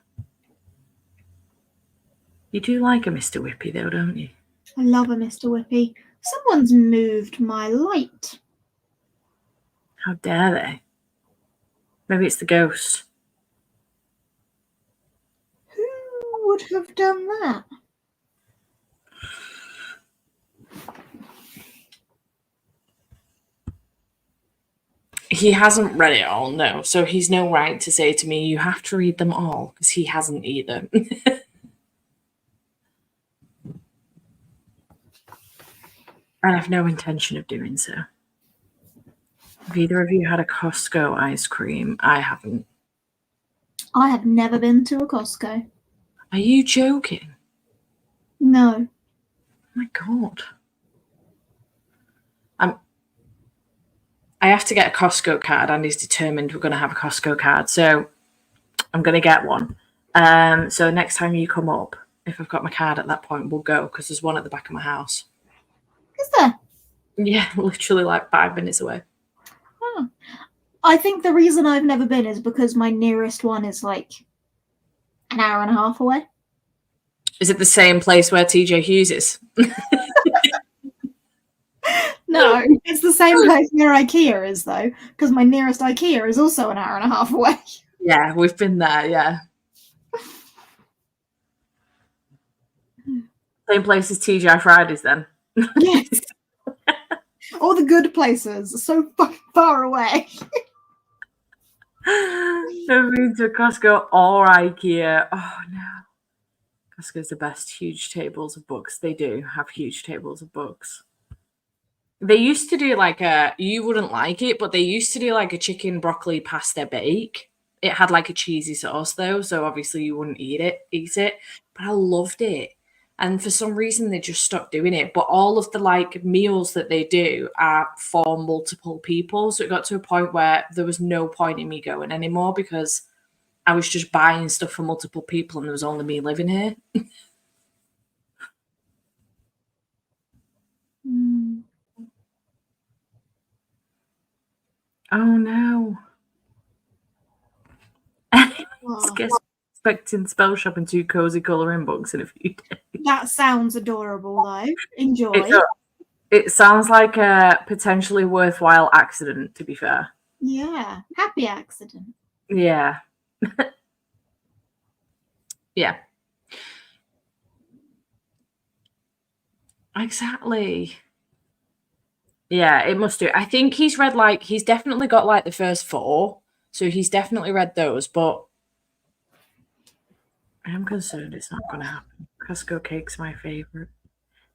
You do like a Mr. Whippy though, don't you? I love a Mr. Whippy. Someone's moved my light. How dare they? Maybe it's the ghost. Who would have done that? He hasn't read it all, no. So he's no right to say to me, you have to read them all, because he hasn't either. And I have no intention of doing so. Have either of you had a Costco ice cream? I haven't. I have never been to a Costco. Are you joking? No. Oh my God. I have to get a Costco card. Andy's determined we're going to have a Costco card. So I'm going to get one. So next time you come up, if I've got my card at that point, we'll go because there's one at the back of my house. Is there? Yeah, literally like 5 minutes away. Oh. I think the reason I've never been is because my nearest one is like an hour and a half away. Is it the same place where TJ Hughes is? No, it's the same place where IKEA is, though, because my nearest IKEA is also an hour and a half away. Yeah, we've been there, yeah. Same place as TGI Fridays, then. Yes. All the good places are so fucking far away. Never been to Costco or IKEA. Oh, no. Costco's the best. Huge tables of books. They do have huge tables of books. They used to do like you wouldn't like it, but they used to do like a chicken broccoli pasta bake. It had like a cheesy sauce though, so obviously you wouldn't eat it. But I loved it. And for some reason they just stopped doing it. But all of the like meals that they do are for multiple people. So it got to a point where there was no point in me going anymore because I was just buying stuff for multiple people and there was only me living here. Oh no. Oh, Expecting Spell Shop and 2 cozy colouring books in a few days. that sounds adorable, though. Enjoy. It sounds like a potentially worthwhile accident, to be fair. Yeah, happy accident. Yeah. Yeah. Exactly. Yeah, it must do. I think he's definitely got like the first 4. So he's definitely read those, but I am concerned it's not going to happen. Costco cake's my favourite.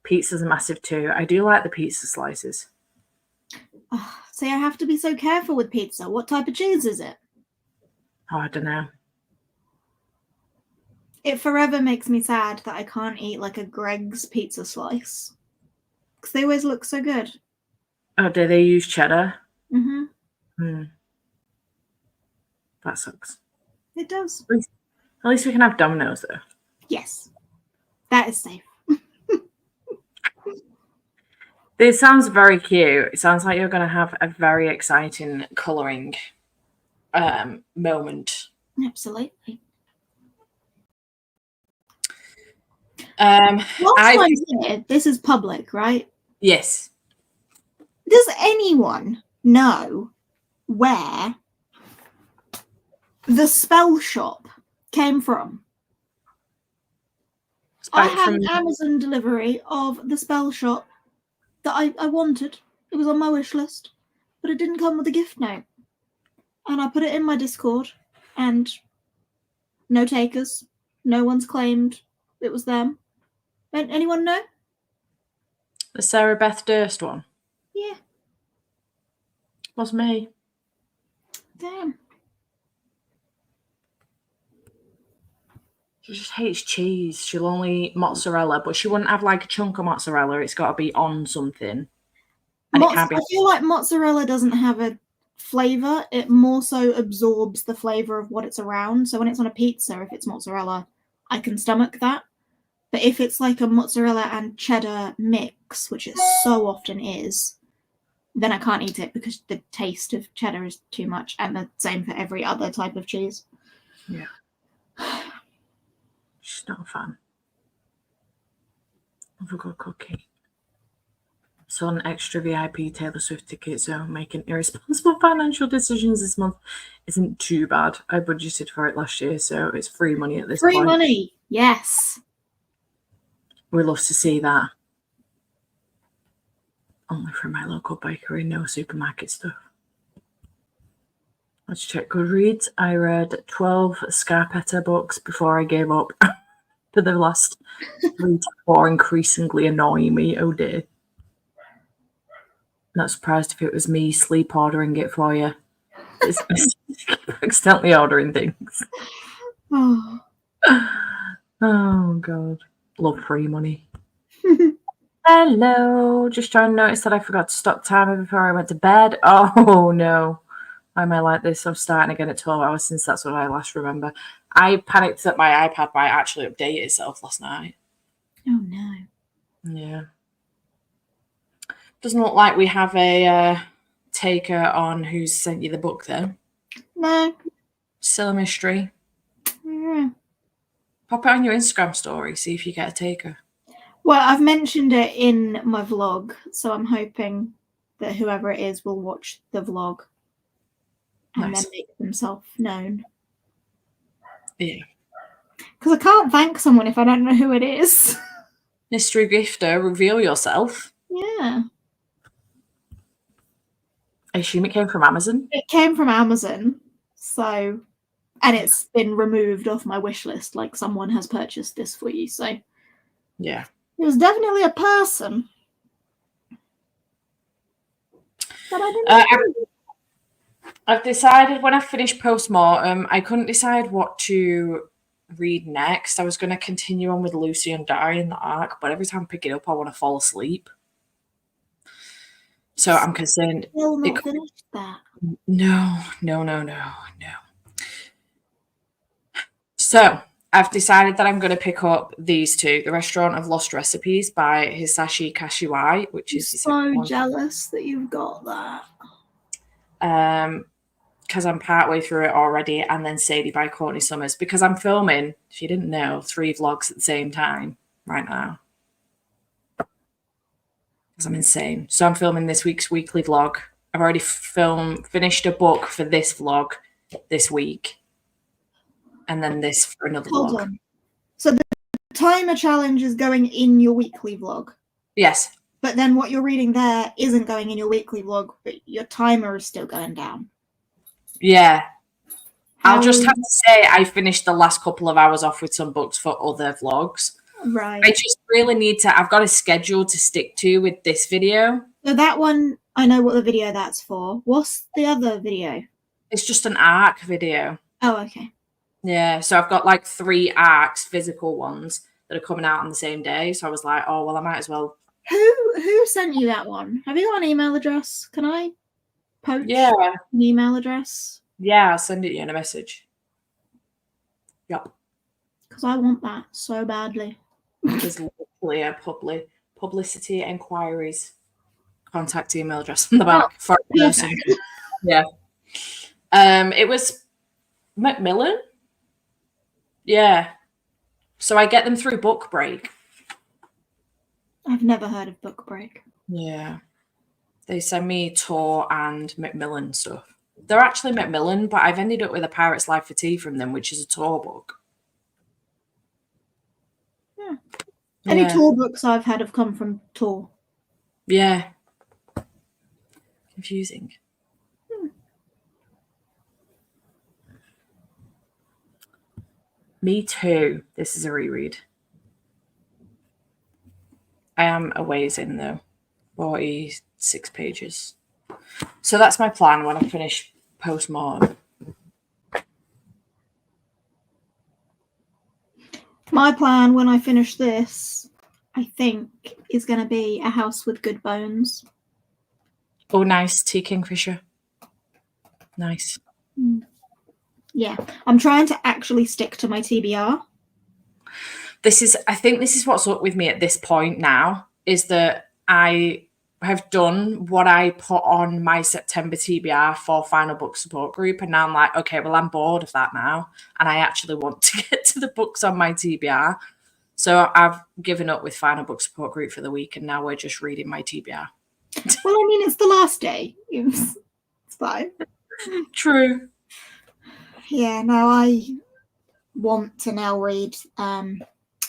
Pizza's a massive too. I do like the pizza slices. Oh, see, I have to be so careful with pizza. What type of cheese is it? Oh, I don't know. It forever makes me sad that I can't eat like a Greg's pizza slice. Because they always look so good. Oh, do they use cheddar? Mm-hmm. That sucks. It does. At least we can have Domino's though. Yes. That is safe. This sounds very cute. It sounds like you're going to have a very exciting colouring moment. Absolutely. Whilst I'm here, this is public, right? Yes. Does anyone know where the Spell Shop came from? I had an Amazon delivery of the Spell Shop that I wanted. It was on my wish list, but it didn't come with a gift note. And I put it in my Discord, and no takers. No one's claimed it was them. Anyone know? The Sarah Beth Durst one? Yeah. Was me. Damn. She just hates cheese. She'll only eat mozzarella, but she wouldn't have like a chunk of mozzarella. It's got to be on something. And it can't be. I feel like mozzarella doesn't have a flavor. It more so absorbs the flavor of what it's around. So when it's on a pizza, if it's mozzarella, I can stomach that. But if it's like a mozzarella and cheddar mix, which it so often is, then I can't eat it because the taste of cheddar is too much, and the same for every other type of cheese. Yeah. She's not a fan. Love a good cookie. So an extra VIP Taylor Swift ticket, so making irresponsible financial decisions this month isn't too bad. I budgeted for it last year, so it's free money at this point. Free money, yes. We love to see that. Only from my local bakery, no supermarket stuff. Let's check Goodreads. I read 12 Scarpetta books before I gave up. For the last 3 to 4 increasingly annoying me. Oh dear. Not surprised if it was me sleep ordering it for you. It's accidentally ordering things. Oh. Oh god. Love free money. Hello. Just trying to notice that I forgot to stop timer before I went to bed. Oh no. Why am I like this? I'm starting again at 12 hours since that's what I last remember. I panicked that my iPad might actually update itself last night. Oh no. Yeah. Doesn't look like we have a taker on who's sent you the book, though. No. Still a mystery. Yeah. Pop it on your Instagram story, see if you get a taker. Well, I've mentioned it in my vlog, so I'm hoping that whoever it is will watch the vlog and then make themselves known. Yeah. Because I can't thank someone if I don't know who it is. Mystery gifter, reveal yourself. Yeah. I assume it came from Amazon. It came from Amazon, so, and it's been removed off my wish list, like someone has purchased this for you, so. Yeah. It was definitely a person. But I didn't know. I've decided when I finished Postmortem, I couldn't decide what to read next. I was going to continue on with Lucy and Di in the arc, but every time I pick it up, I want to fall asleep. So I'm concerned. Still not finished that. No. So I've decided that I'm going to pick up these 2, The Restaurant of Lost Recipes by Hisashi Kashiwai, which is so jealous that you've got that. because I'm partway through it already, and then Sadie by Courtney Summers, because I'm filming, if you didn't know, 3 vlogs at the same time right now. Because I'm insane. So I'm filming this week's weekly vlog. I've already finished a book for this vlog this week, and then this for another Hold vlog. on. So the timer challenge is going in your weekly vlog. Yes. But then what you're reading there isn't going in your weekly vlog, but your timer is still going down. Yeah. How I'll just have to say I finished the last couple of hours off with some books for other vlogs. Right. I just really need to, I've got a schedule to stick to with this video. So that one, I know what the video that's for. What's the other video? It's just an arc video. Oh, okay. Yeah, so I've got like 3 arcs, physical ones, that are coming out on the same day. So I was like, oh, well, I might as well. Who sent you that one? Have you got an email address? Can I poach an email address? Yeah, I'll send it you in a message. Yep. Because I want that so badly. There's literally a publicity inquiries contact email address on the back for a person. Yeah. It was Macmillan. Yeah. So I get them through Book Break. I've never heard of Book Break. Yeah. They send me Tor and Macmillan stuff. They're actually Macmillan, but I've ended up with A Pirate's Life for Tea from them, which is a Tor book. Yeah. Any Tor books I've had have come from Tor. Yeah. Confusing. Me too. This is a reread. I am a ways in though. 46 pages. So that's my plan when I finish Postmortem. My plan when I finish this, I think, is going to be A House with Good Bones. Oh, nice. T. Kingfisher. Nice. Yeah. I'm trying to actually stick to my TBR. I think this is what's up with me at this point now, is that I have done what I put on my September TBR for Final Book Support Group. And now I'm like, okay, well, I'm bored of that now. And I actually want to get to the books on my TBR. So I've given up with Final Book Support Group for the week. And now we're just reading my TBR. Well, I mean, it's the last day. It's fine. True. Yeah, no, I want to now read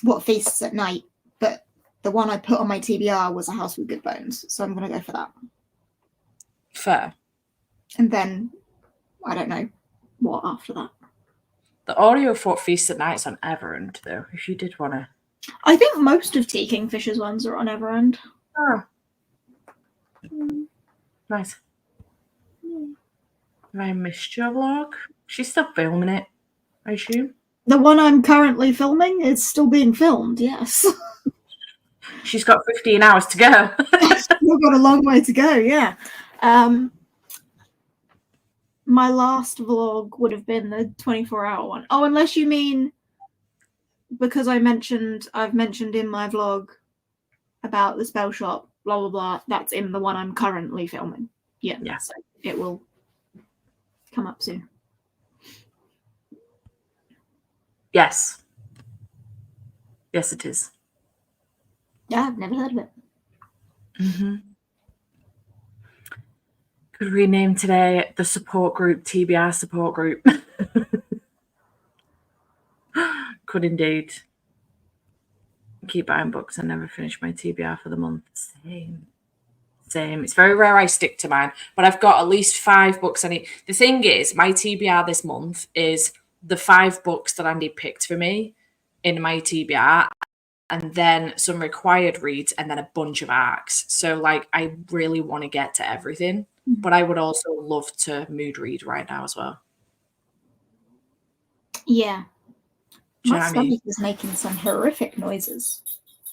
What Feasts at Night, but the one I put on my TBR was A House with Good Bones, so I'm going to go for that. Fair. And then, I don't know what after that. The audio for What Feasts at Night is on Everend, though, if you did want to. I think most of T. Kingfisher's ones are on Everend. Oh. Nice. Have I missed your vlog? She's still filming it, I assume. The one I'm currently filming is still being filmed, yes. She's got 15 hours to go. We've got a long way to go, yeah. My last vlog would have been the 24-hour one. Oh, unless you mean because I've mentioned in my vlog about the spell shop, blah, blah, blah. That's in the one I'm currently filming. Yeah. So it will come up soon. Yes. Yes, it is. Yeah, I've never heard of it. Mm-hmm. Could rename today the support group TBR support group. Could indeed. Keep buying books and never finish my TBR for the month. Same. It's very rare I stick to mine, but I've got at least 5 books I need. The thing is, my TBR this month is the 5 books that Andy picked for me in my TBR, and then some required reads, and then a bunch of arcs. So, like, I really want to get to everything, but I would also love to mood read right now as well. Yeah. My stomach is making some horrific noises.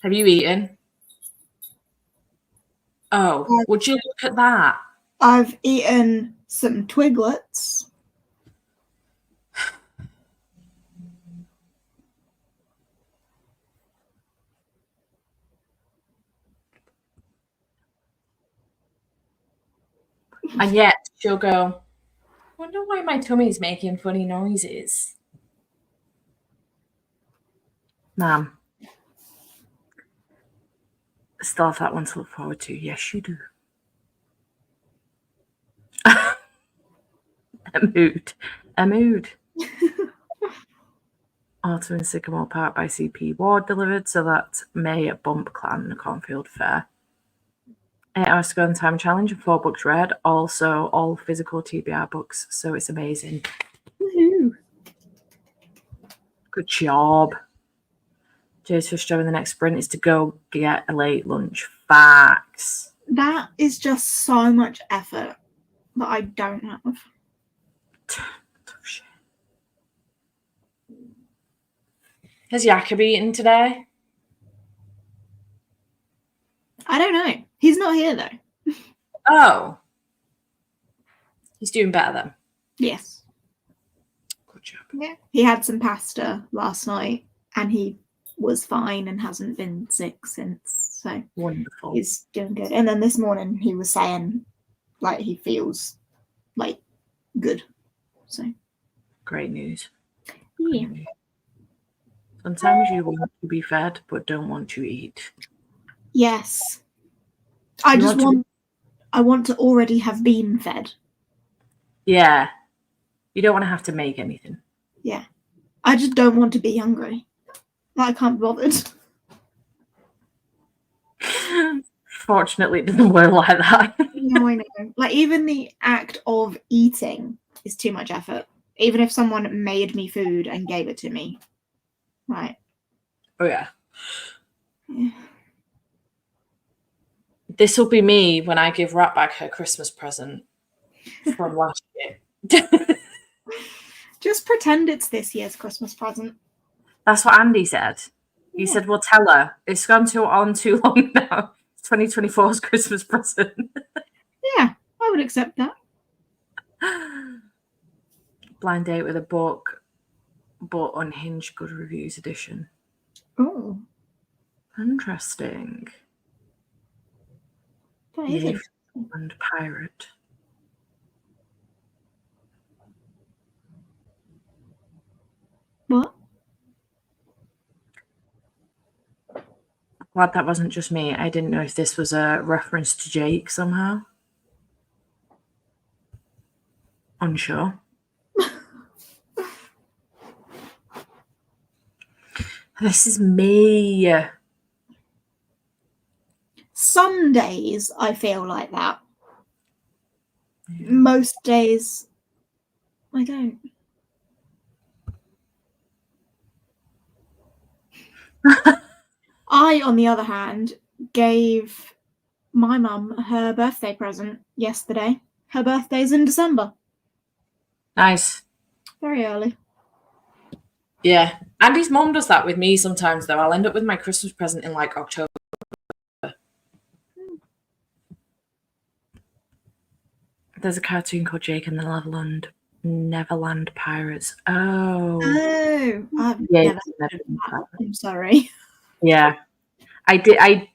Have you eaten? Oh, would you look at that? I've eaten some Twiglets. And yet she'll go, I wonder why my tummy's making funny noises. Ma'am, still have that one to look forward to. Yes, you do. A mood. A mood. Autumn in Sycamore Park by C.P. Ward delivered, so that's May at Bump Clan, Cornfield Fair. 8 hours to go on time challenge and 4 books read. Also, all physical TBR books, so it's amazing. Woohoo. Good job. Jay's first job in the next sprint is to go get a late lunch. Facts. That is just so much effort that I don't have. Tough shit. Has Jakob eaten today? I don't know. He's not here though. Oh. He's doing better then. Yes. Good job. Yeah. He had some pasta last night and he was fine and hasn't been sick since. So Wonderful. he's doing good. And then this morning he was saying like he feels like good. So Great news. yeah. Great news. Sometimes you want to be fed but don't want to eat. Yes. I want to already have been fed. Yeah. You don't want to have to make anything. Yeah. I just don't want to be hungry. I can't be bothered. Fortunately, it doesn't work like that. No, I know. Like, even the act of eating is too much effort. Even if someone made me food and gave it to me. Right. Oh, yeah. Yeah. This will be me when I give Ratbag her Christmas present from last year. Just pretend it's this year's Christmas present. That's what Andy said. He said, well, tell her. It's gone on too long now. It's 2024's Christmas present. Yeah, I would accept that. Blind date with a book, but unhinged good reviews edition. Oh. Interesting. That is Yay, interesting. and pirate. What? Glad that wasn't just me. I didn't know if this was a reference to Jake somehow. Unsure. This is me. Some days I feel like that. Yeah. Most days I don't. I, on the other hand, gave my mum her birthday present yesterday. Her birthday's in December. Nice. Very early. Yeah. Andy's mom does that with me sometimes, though. I'll end up with my Christmas present in like October. There's a cartoon called Jake and the Neverland Pirates. Oh. Oh, I've Yeah, never heard of that. I'm sorry. Yeah. I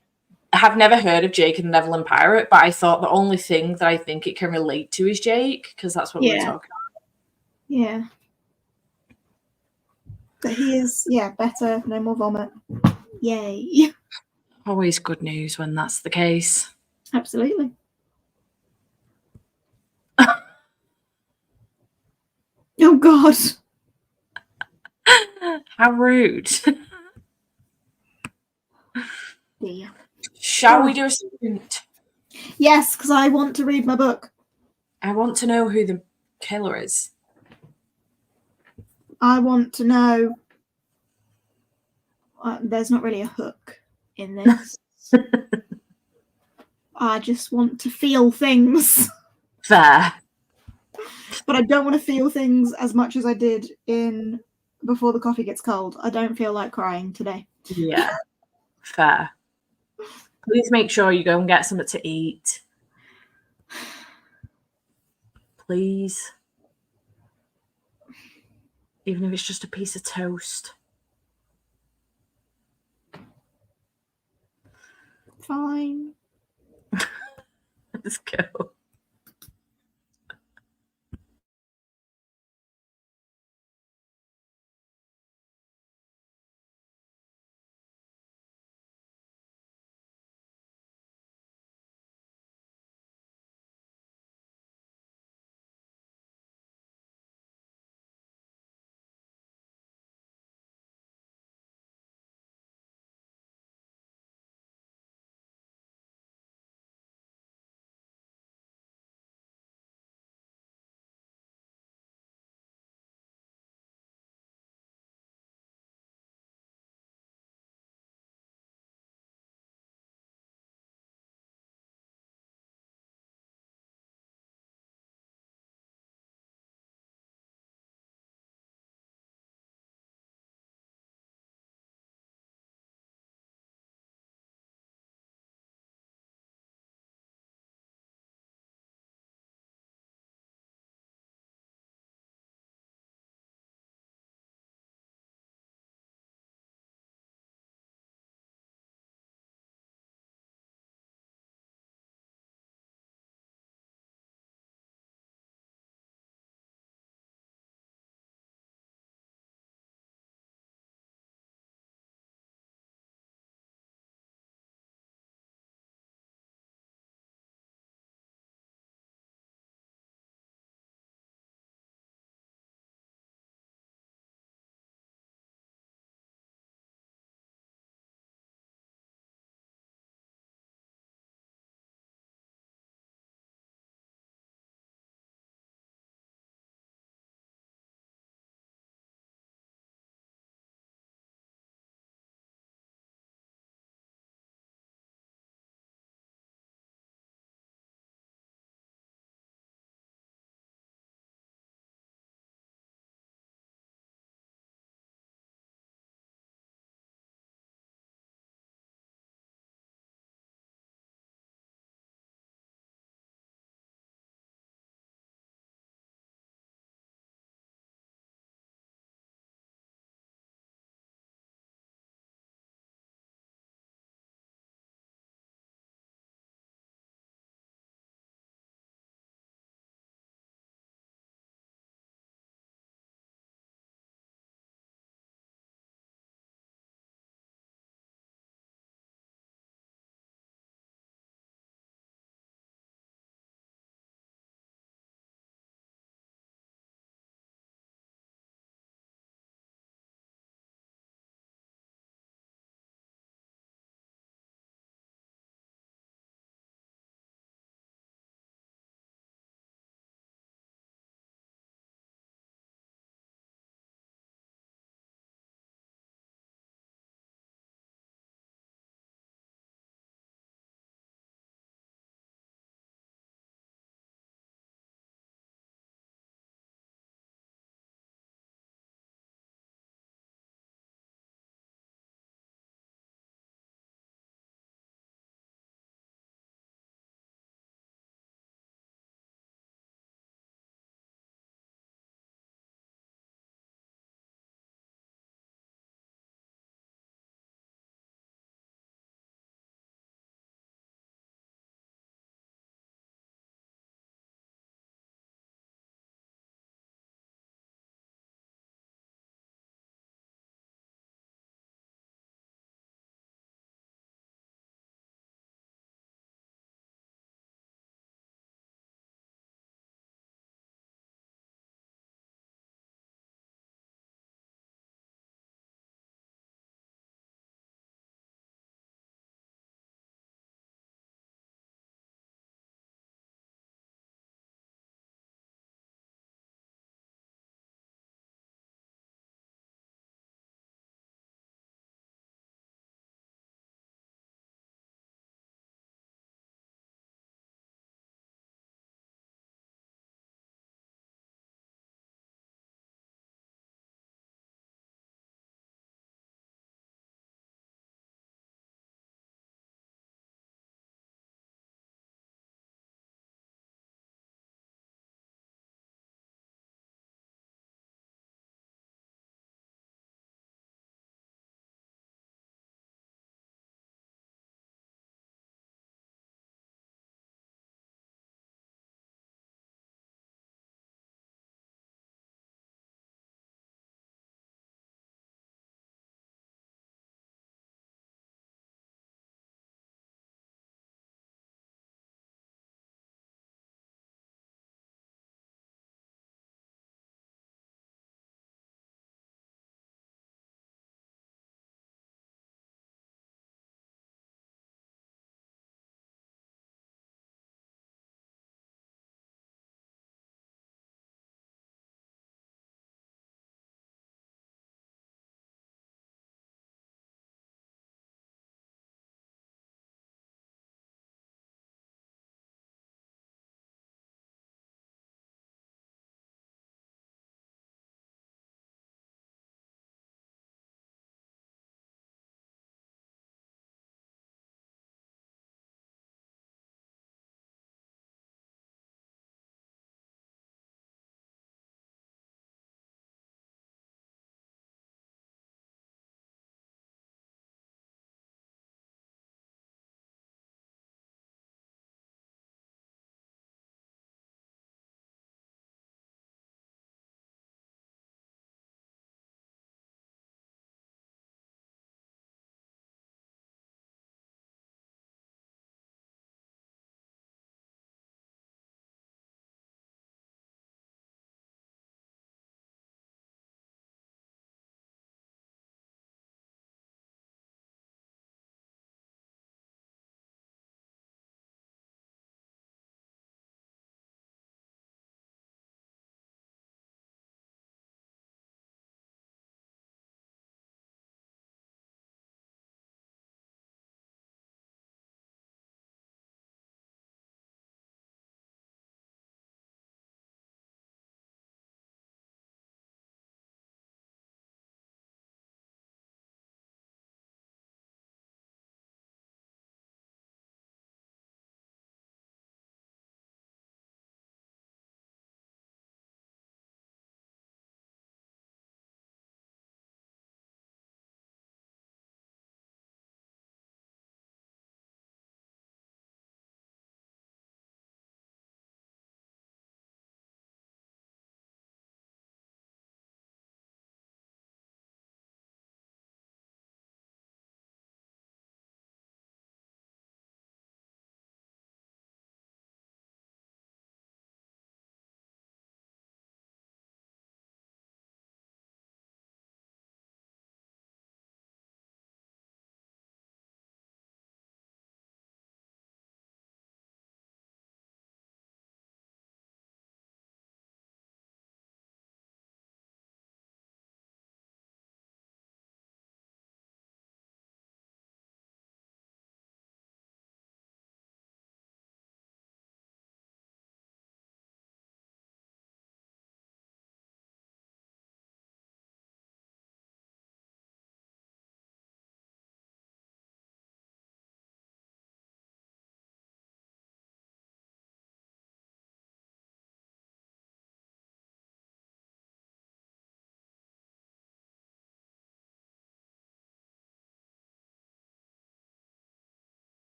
have never heard of Jake and the Neverland Pirate, but I thought the only thing that I think it can relate to is Jake, because that's what we were talking about. Yeah. But he is, better, no more vomit. Yay. Always good news when that's the case. Absolutely. Oh, God. How rude. Yeah. Shall we do a sprint? Yes, because I want to read my book. I want to know who the killer is. I want to know. There's not really a hook in this. I just want to feel things. Fair. But I don't want to feel things as much as I did in Before the Coffee Gets Cold. I don't feel like crying today. Yeah. Fair. Please make sure you go and get something to eat. Please. Even if it's just a piece of toast. Fine. Let's go.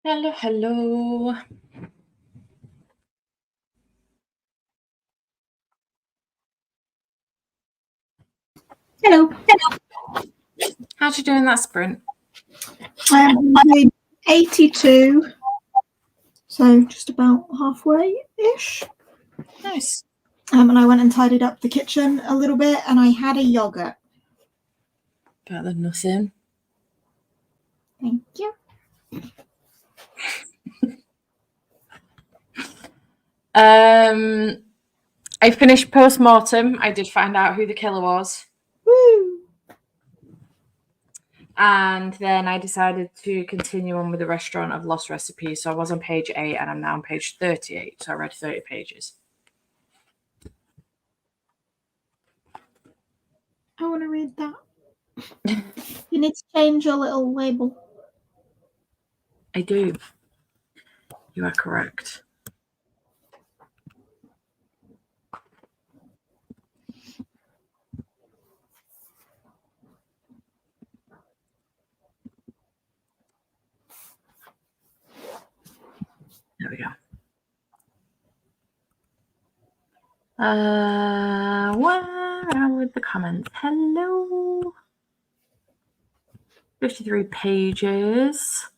Hello, hello. Hello. How'd you do in that sprint? I'm doing 82, so just about halfway-ish. Nice. And I went and tidied up the kitchen a little bit, and I had a yogurt. Better than nothing. Thank you. I finished post-mortem. I did find out who the killer was. Woo! And then I decided to continue on with the Restaurant of Lost Recipes. So I was on page 8 and I'm now on page 38. So I read 30 pages. I want to read that. You need to change your little label. I do. You are correct. There we go. Where are with the comments? Hello. 53 pages.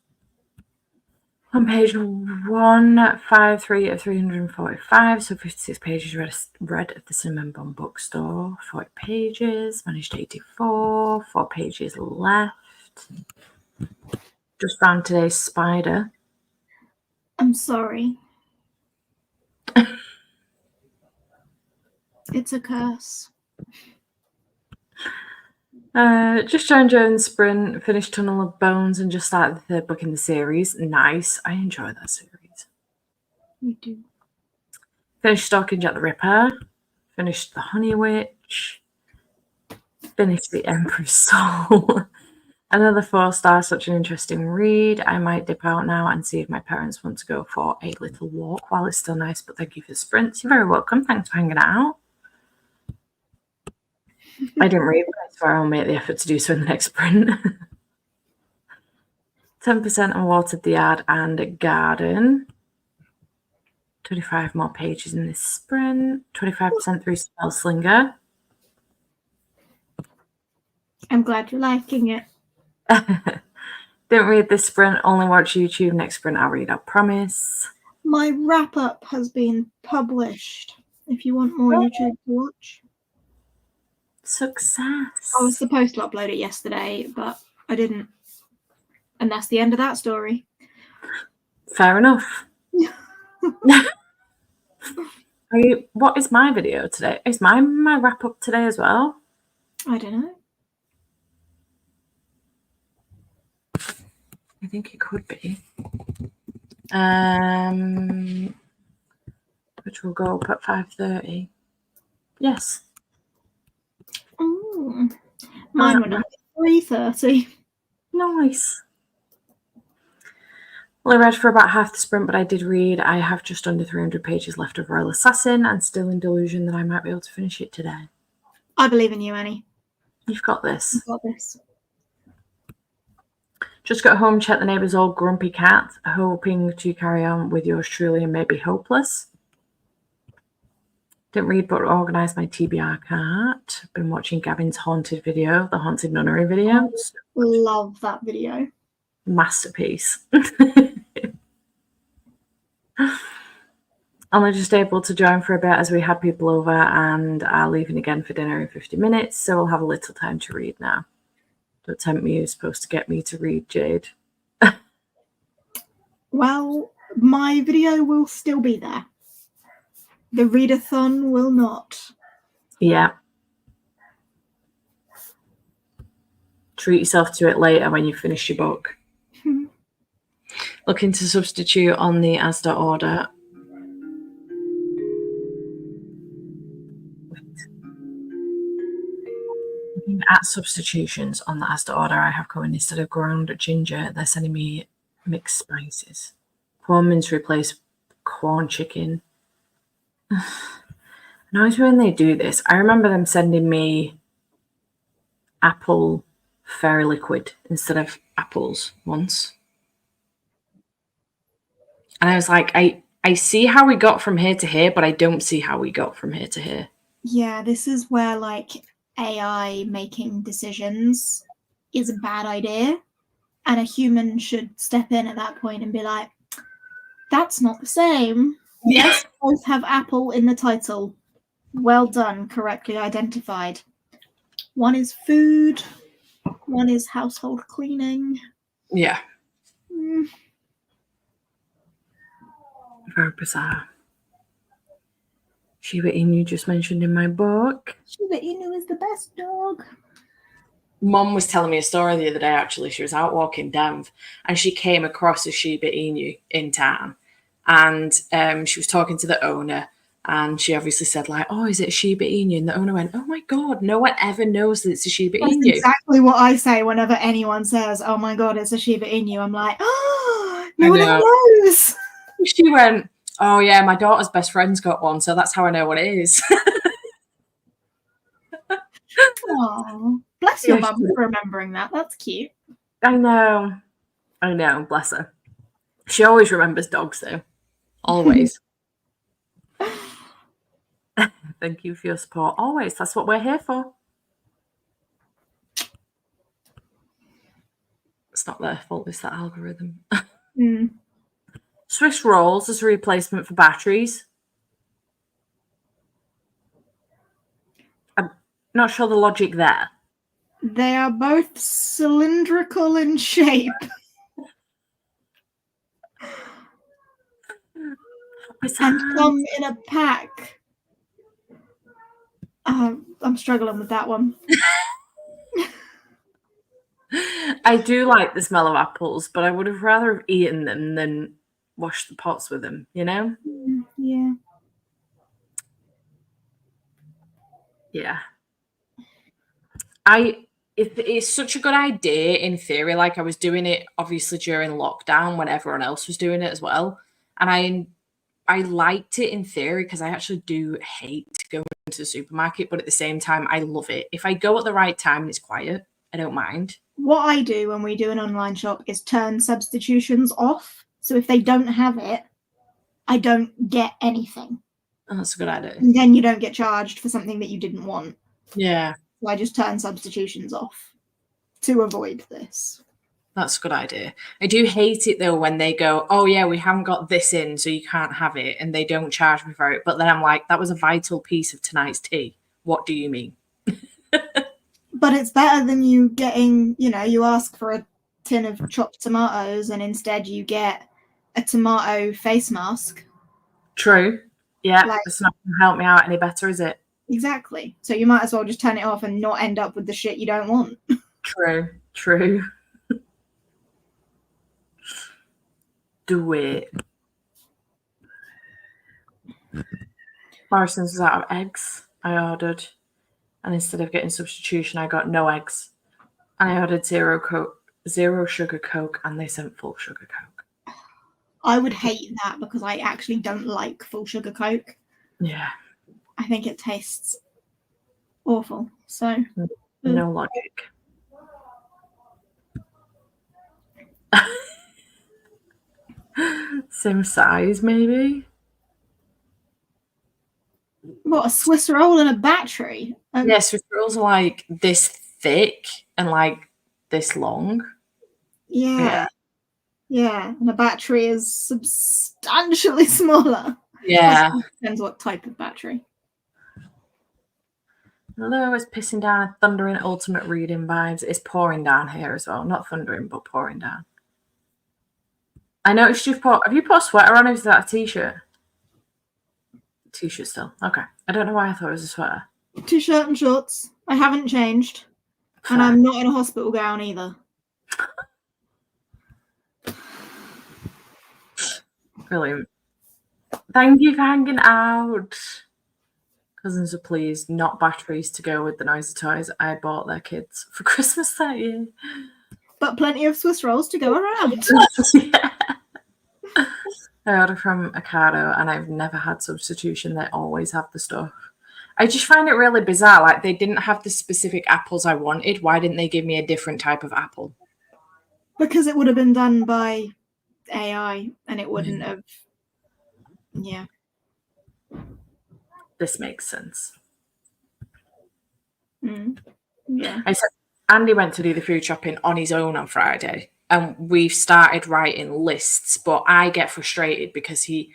On page 153 of 345, so 56 pages read at the Cinnamon Bun Bookstore. 40 pages, managed 84, 4 pages left. Just found today's spider. I'm sorry. It's a curse. Just joined Jones Sprint, finished Tunnel of Bones, and just started the 3rd book in the series. Nice. I enjoy that series. You do. Finished Stalking Jack the Ripper. Finished The Honey Witch. Finished The Emperor's Soul. Another 4-star, such an interesting read. I might dip out now and see if my parents want to go for a little walk while it's still nice, but thank you for the sprints. You're very welcome. Thanks for hanging out. I didn't read, but I swear I'll make the effort to do so in the next sprint. 10% on Watered the Yard and Garden. 25 more pages in this sprint. 25% through Spellslinger. I'm glad you're liking it. Didn't read this sprint, only watch YouTube. Next sprint I'll read, I promise. My wrap-up has been published. If you want more YouTube to watch. Success. I was supposed to upload it yesterday, but I didn't. And that's the end of that story. Fair enough. What is my video today? Is my wrap-up today as well? I don't know. I think it could be. Which will go up at 5:30. Yes. Ooh. Mine went up at 3:30. Nice. Well, I read for about half the sprint, but I did read. I have just under 300 pages left of Royal Assassin and still in delusion that I might be able to finish it today. I believe in you, Annie. You've got this. You've got this. Just got home, checked the neighbour's old grumpy cat, hoping to carry on with yours truly and maybe hopeless. Didn't read but organised my TBR cart. Been watching Gavin's haunted video, the haunted nunnery video. Love that video. Masterpiece. Only just able to join for a bit as we had people over and are leaving again for dinner in 50 minutes, so we'll have a little time to read now. Don't tempt me, you're supposed to get me to read, Jade. Well, my video will still be there. The readathon will not. Yeah. Treat yourself to it later when you finish your book. Looking to substitute on the Asda order. Looking at substitutions on the Asda order I have coming, instead of ground ginger, they're sending me mixed spices. Corn mince replace corn chicken. Annoys me when they do this. I remember them sending me apple fairy liquid instead of apples once. And I was like, I see how we got from here to here, but I don't see how we got from here to here. Yeah, this is where like AI making decisions is a bad idea. And a human should step in at that point and be like, that's not the same. Yeah. Yes, both have Apple in the title. Well done, correctly identified. One is food, one is household cleaning. Yeah. Mm. Very bizarre. Shiba Inu just mentioned in my book. Shiba Inu is the best dog. Mom was telling me a story the other day, actually. She was out walking Denv and she came across a Shiba Inu in town. And she was talking to the owner and she obviously said, like, oh, is it a Shiba Inu? And the owner went, oh my God, no one ever knows that it's a Shiba That's Inu. exactly what I say whenever anyone says, oh my God, it's a Shiba Inu. I'm like, oh, no one ever knows. She went, oh yeah, my daughter's best friend's got one, so that's how I know what it is. Oh, bless your mum for remembering that. That's cute. I know, bless her. She always remembers dogs, though. Always. Thank you for your support. Always. That's what we're here for. It's not their fault, it's that algorithm. Swiss rolls as a replacement for batteries. I'm not sure the logic there. They are both cylindrical in shape. And come in a pack. I'm struggling with that one. I do like the smell of apples, but I would have rather have eaten them than washed the pots with them, you know? Yeah. Yeah. It's such a good idea in theory. Like I was doing it obviously during lockdown when everyone else was doing it as well. And I liked it in theory because I actually do hate going to the supermarket, but at the same time, I love it. If I go at the right time and it's quiet, I don't mind. What I do when we do an online shop is turn substitutions off. So if they don't have it, I don't get anything. Oh, that's a good idea. And then you don't get charged for something that you didn't want. Yeah. So I just turn substitutions off to avoid this. That's a good idea. I do hate it though when they go, oh yeah, we haven't got this in, so you can't have it, and they don't charge me for it. But then I'm like, that was a vital piece of tonight's tea. What do you mean? But it's better than you getting, you ask for a tin of chopped tomatoes and instead you get a tomato face mask. True. Yeah, it's not going to help me out any better, is it? Exactly. So you might as well just turn it off and not end up with the shit you don't want. True. Do it. Morrison's was out of eggs. I ordered, and instead of getting substitution, I got no eggs. And I ordered zero sugar Coke, and they sent full sugar Coke. I would hate that because I actually don't like full sugar Coke. Yeah. I think it tastes awful. So no logic. Same size, maybe. What, a Swiss roll and a battery? Yeah, Swiss rolls are like this thick and like this long. Yeah. And a battery is substantially smaller. Yeah. Depends what type of battery. Hello, it's pissing down and thundering ultimate reading vibes. It's pouring down here as well. Not thundering, but pouring down. I noticed have you put a sweater on, or is that a t-shirt? T-shirt still. Okay. I don't know why I thought it was a sweater. T-shirt and shorts. I haven't changed. Fair. And I'm not in a hospital gown either. Brilliant. Thank you for hanging out. Cousins are pleased, not batteries to go with the noisy toys I bought their kids for Christmas that year. But plenty of Swiss rolls to go around. Yeah. I ordered from Ocado and I've never had substitution. They always have the stuff. I just find it really bizarre. Like, they didn't have the specific apples I wanted. Why didn't they give me a different type of apple? Because it would have been done by AI, and it wouldn't have. Yeah. This makes sense. Yeah. I said Andy went to do the food shopping on his own on Friday, and we've started writing lists, but I get frustrated because he,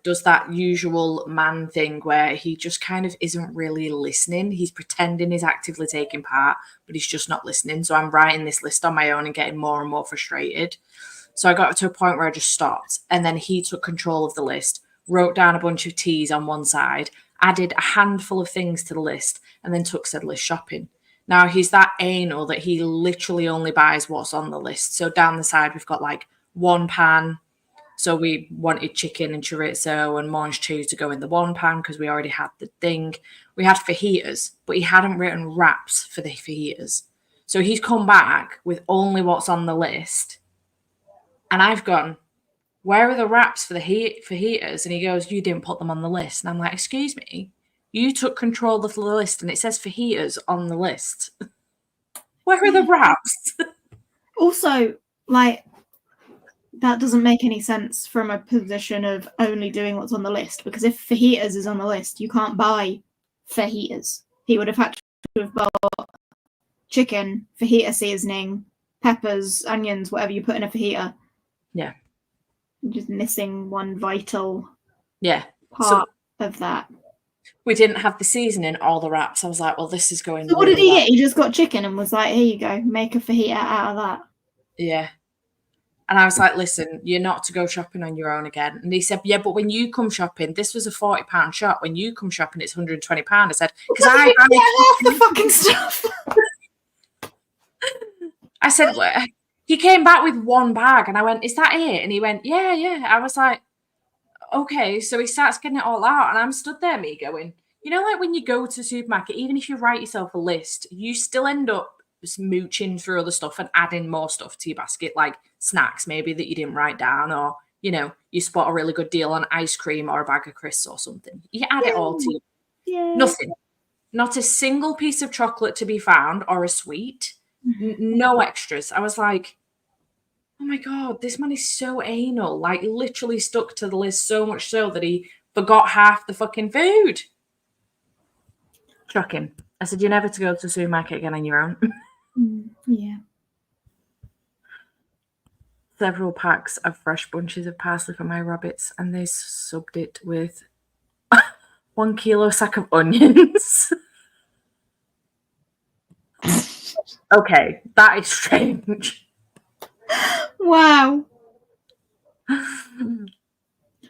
does that usual man thing where he just kind of isn't really listening. He's pretending he's actively taking part, but he's just not listening. So I'm writing this list on my own and getting more and more frustrated. So I got to a point where I just stopped, and then he took control of the list, wrote down a bunch of teas on one side, added a handful of things to the list, and then took said list shopping. Now, he's that anal that he literally only buys what's on the list. So down the side, we've got like one pan. So we wanted chicken and chorizo and mange cheese to go in the one pan because we already had the thing. We had fajitas, but he hadn't written wraps for the fajitas. So he's come back with only what's on the list. And I've gone, where are the wraps for the fajitas? And he goes, you didn't put them on the list. And I'm like, excuse me? You took control of the list and it says fajitas on the list. Where are the wraps? Also, like, that doesn't make any sense from a position of only doing what's on the list, because if fajitas is on the list, you can't buy fajitas. He would have had to have bought chicken, fajita seasoning, peppers, onions, whatever you put in a fajita. Yeah. Just missing one vital part of that. We didn't have the seasoning or the wraps. I was like, well, this is going. So what did he get? He just got chicken and was like, here you go, make a fajita out of that. Yeah. And I was like, listen, you're not to go shopping on your own again. And he said, yeah, but when you come shopping, this was a £40 shop. When you come shopping, it's £120. I said, because I buy half the fucking stuff. I said, well, he came back with one bag and I went, is that it? And he went, yeah. I was like, okay. So he starts getting it all out and I'm stood there, me going, like when you go to the supermarket, even if you write yourself a list, you still end up mooching through other stuff and adding more stuff to your basket, like snacks maybe that you didn't write down, or you spot a really good deal on ice cream or a bag of crisps or something. You add it all to nothing. Not a single piece of chocolate to be found or a sweet. No extras. I was like, oh my god, this man is so anal, like literally stuck to the list so much so that he forgot half the fucking food. Shocking. I said, you're never to go to the supermarket again on your own. Yeah. Several packs of fresh bunches of parsley for my rabbits, and they subbed it with 1 kilo sack of onions. Okay, that is strange. Wow.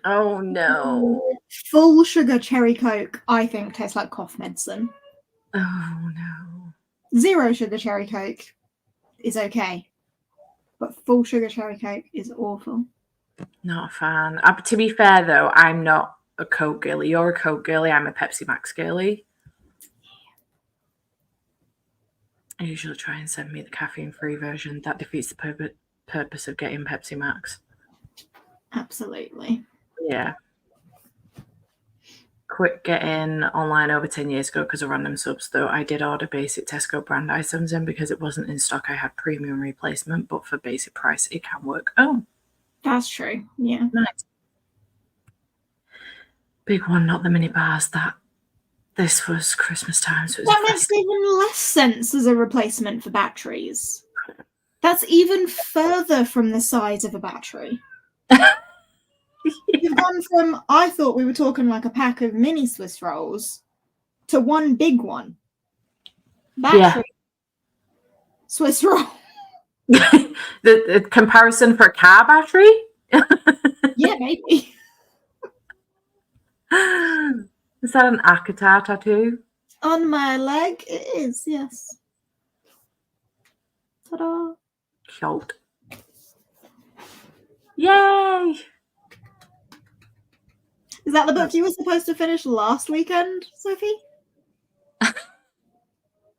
Oh no. Full sugar cherry Coke, I think, tastes like cough medicine. Oh no. 0 sugar cherry Coke is okay, but full sugar cherry Coke is awful. Not a fan. To be fair though, I'm not a Coke girly. You're a Coke girly. I'm a Pepsi Max girly. I usually try and send me the caffeine-free version. That defeats the purpose of getting Pepsi Max. Absolutely. Yeah. Quit getting online over 10 years ago because of random subs, though. I did order basic Tesco brand items in because it wasn't in stock. I had premium replacement, but for basic price, it can work. Oh. That's true. Yeah. Nice. Big one, not the mini bars. This was Christmas time, so that makes even less sense as a replacement for batteries. That's even further from the size of a battery. You've gone from, I thought we were talking like a pack of mini Swiss rolls, to one big one. Battery. Swiss roll. the comparison for a car battery? Yeah, maybe. Is that an Akatar tattoo? On my leg, it is, yes. Ta-da. Cute. Yay! Is that the book you were supposed to finish last weekend, Sophie?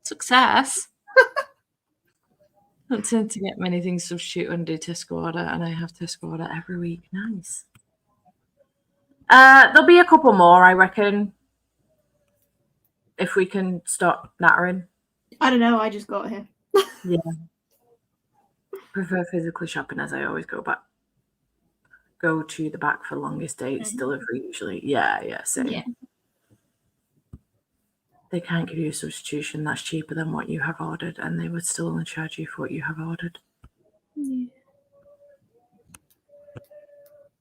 Success. I don't tend to get many things substitute and do Tesco order, and I have Tesco order every week. Nice. There'll be a couple more, I reckon, if we can stop nattering. I don't know, I just got here. Yeah. Prefer physically shopping as I always go back. go to the back for longest dates delivery usually. Yeah, same. Yeah. They can't give you a substitution that's cheaper than what you have ordered, and they would still only charge you for what you have ordered. Yeah.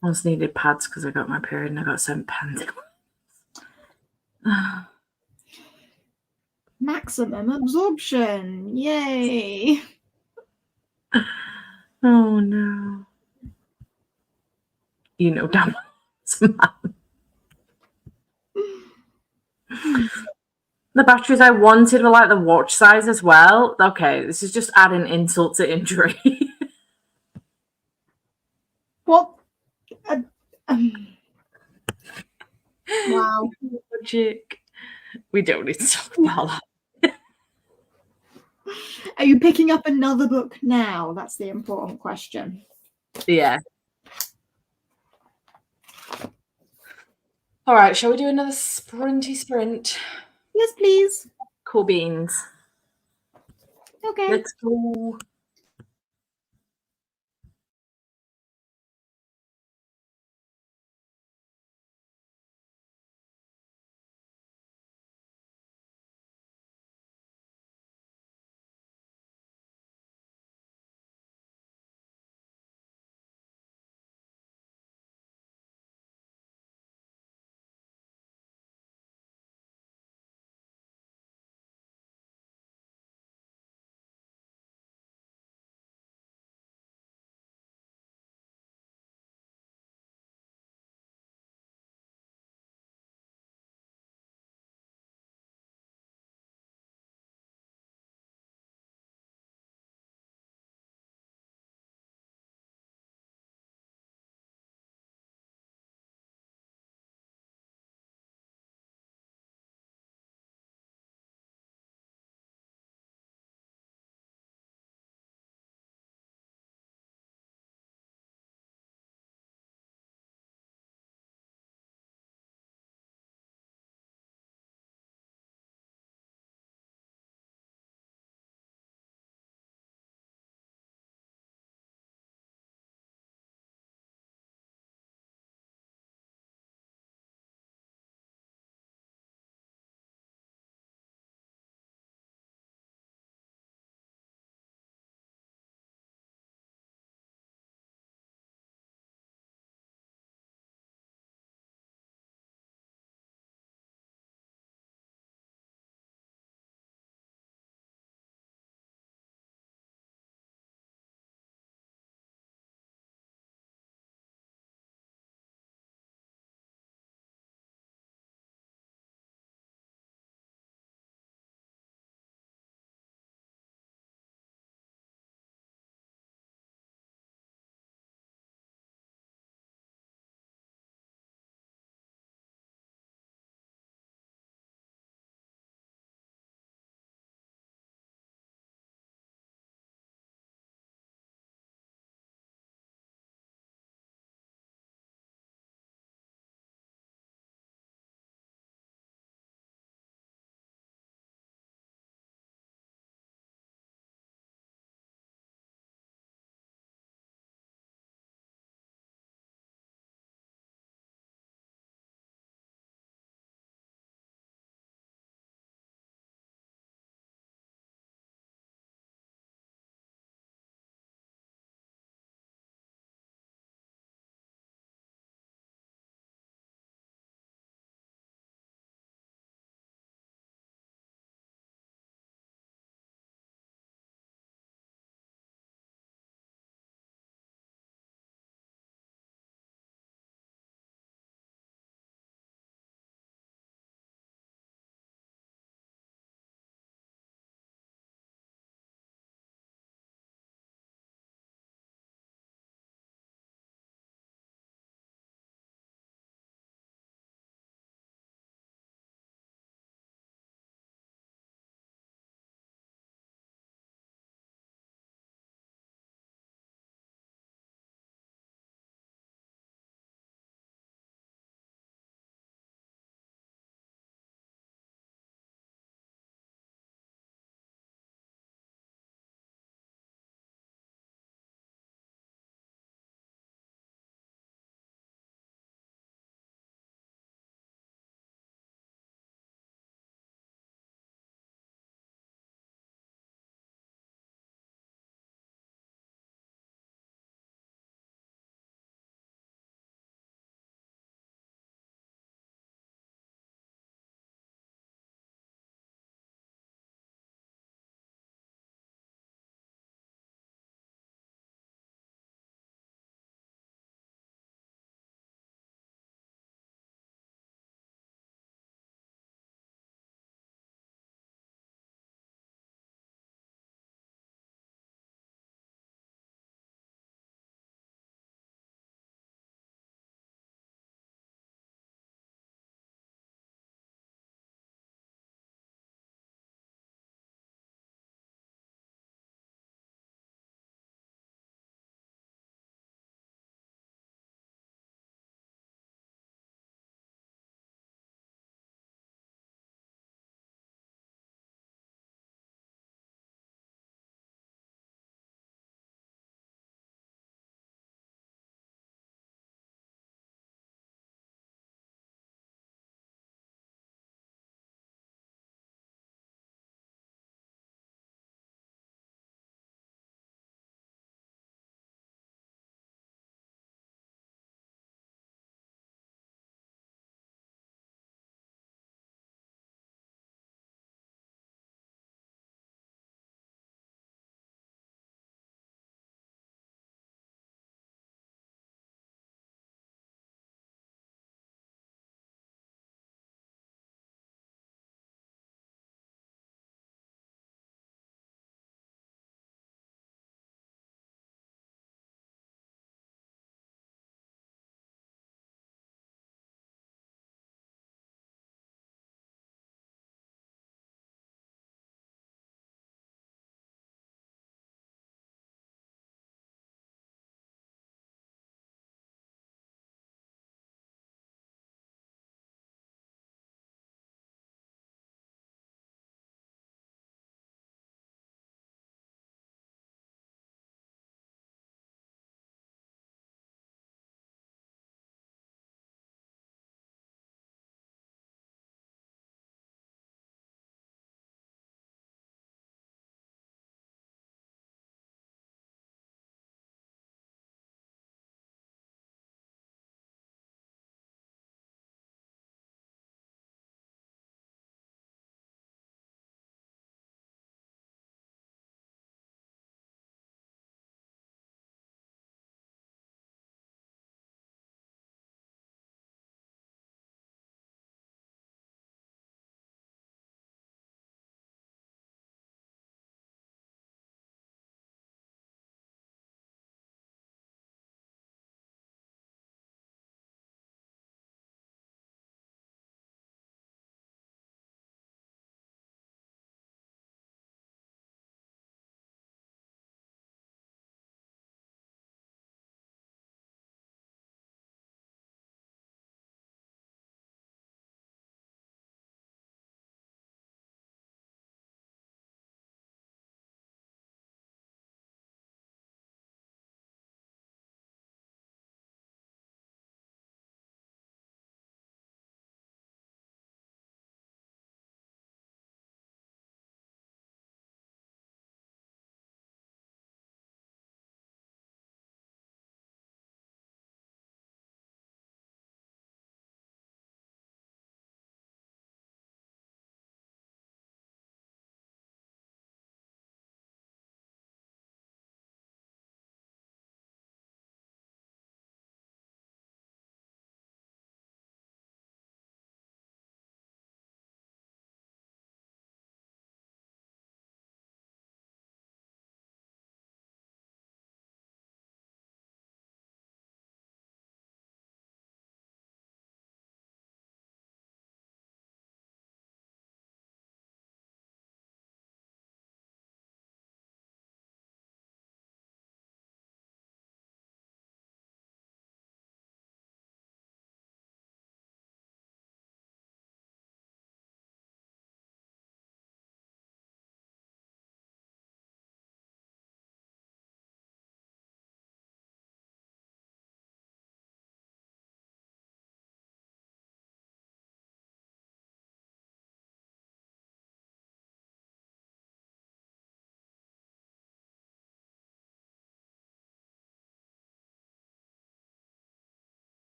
Once needed pads because I got my period and I got sent pens. Maximum absorption. Yay. Oh no. You know damn well it's a man. The batteries I wanted were like the watch size as well. Okay, this is just adding insult to injury. What? Wow. Logic. We don't need to talk about that. Are you picking up another book now? That's the important question. Yeah. All right, shall we do another sprinty sprint? Yes, please. Cool beans. Okay. Let's go.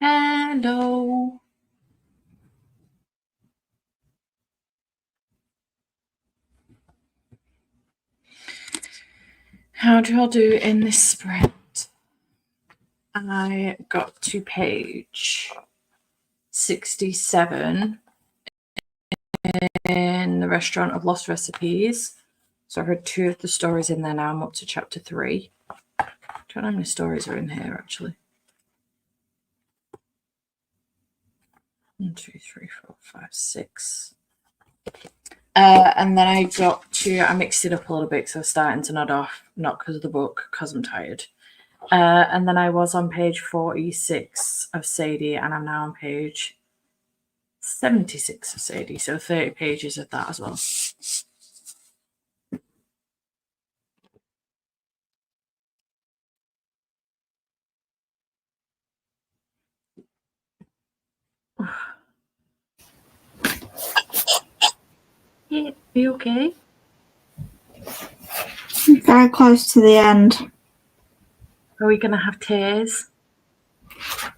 Hello. How do y'all do in this sprint? I got to page 67 in the Restaurant of Lost Recipes. So I've read 2 of the stories in there now. I'm up to chapter 3. I don't know how many stories are in here, actually. 1, 2, 3, 4, 5, 6. And then I mixed it up a little bit because I was starting to nod off, not because of the book, because I'm tired. And then I was on page 46 of Sadie, and I'm now on page 76 of Sadie, so 30 pages of that as well. Yeah, are you okay? Very close to the end. Are we going to have tears?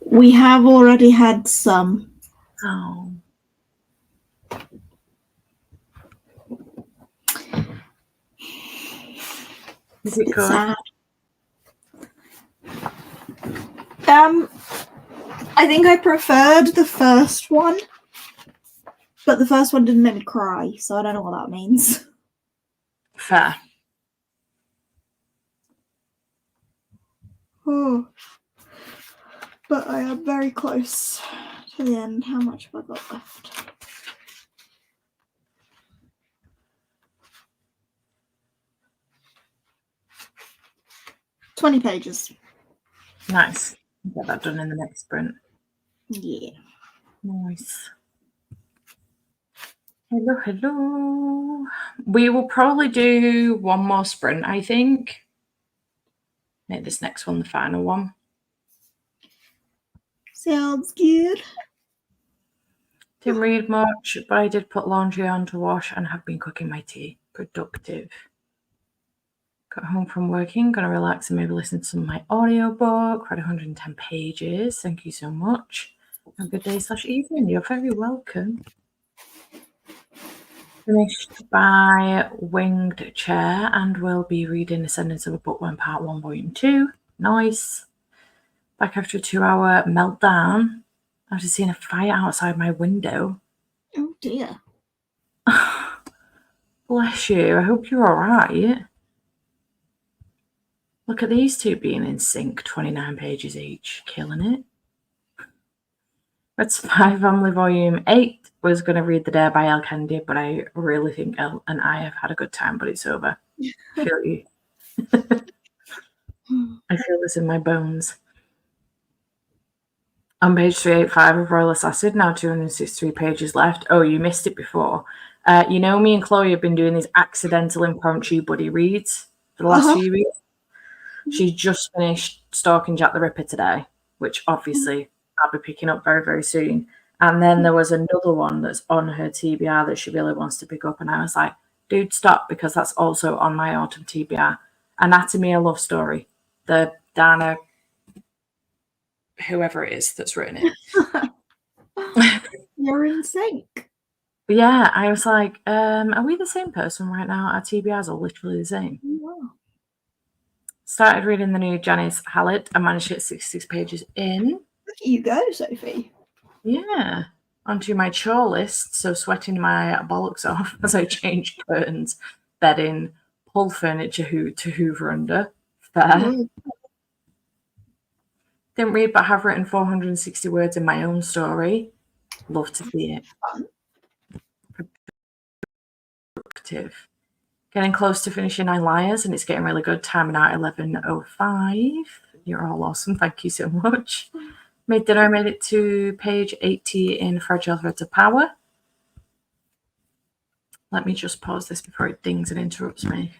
We have already had some. Oh. Is it good? Sad. I think I preferred the first one, but the first one didn't make me cry, so I don't know what that means. Fair. Oh. But I am very close to the end. How much have I got left? $20 pages. Nice. Get that done in the next sprint. Yeah. Nice. Hello. We will probably do one more sprint, I think. Make this next one the final one. Sounds good. Didn't read much, but I did put laundry on to wash and have been cooking my tea. Productive. Got home from working, gonna relax and maybe listen to some of my audiobook. Read 110 pages. Thank you so much. Have a good day / evening. You're very welcome. Finished by Winged Chair and will be reading Ascendance of a Bookworm Part 1, Volume 2. Nice. Back after a 2-hour meltdown after seeing a fire outside my window. Oh dear. Bless you. I hope you're all right. Look at these two being in sync, 29 pages each. Killing it. Read Spy Family Volume 8. Was going to read The Dare by El Candy, but I really think Elle and I have had a good time, but it's over. I feel you. I feel this in my bones. On page 385 of Royal Assassin, now 263 pages left. Oh, you missed it before. You know, me and Chloe have been doing these accidental impromptu buddy reads for the last few weeks. She's just finished Stalking Jack the Ripper today, which obviously I'll be picking up very, very soon. And then there was another one that's on her TBR that she really wants to pick up. And I was like, dude, stop, because that's also on my autumn TBR. Anatomy, a Love Story. The Dana, whoever it is that's written it. You're in sync. Yeah, I was like, are we the same person right now? Our TBRs are literally the same. Wow. Started reading the new Janice Hallett. I managed to hit 66 pages in. Look at you go, Sophie. Yeah. Onto my chore list, so sweating my bollocks off as I change curtains, bedding, pull furniture to hoover under. Fair. Didn't read, but have written 460 words in my own story. Love to see it. Productive. Getting close to finishing Nine Liars, and it's getting really good. Timing out 11:05. You're all awesome. Thank you so much. Made dinner. I made it to page 80 in Fragile Threads of Power. Let me just pause this before it dings and interrupts me.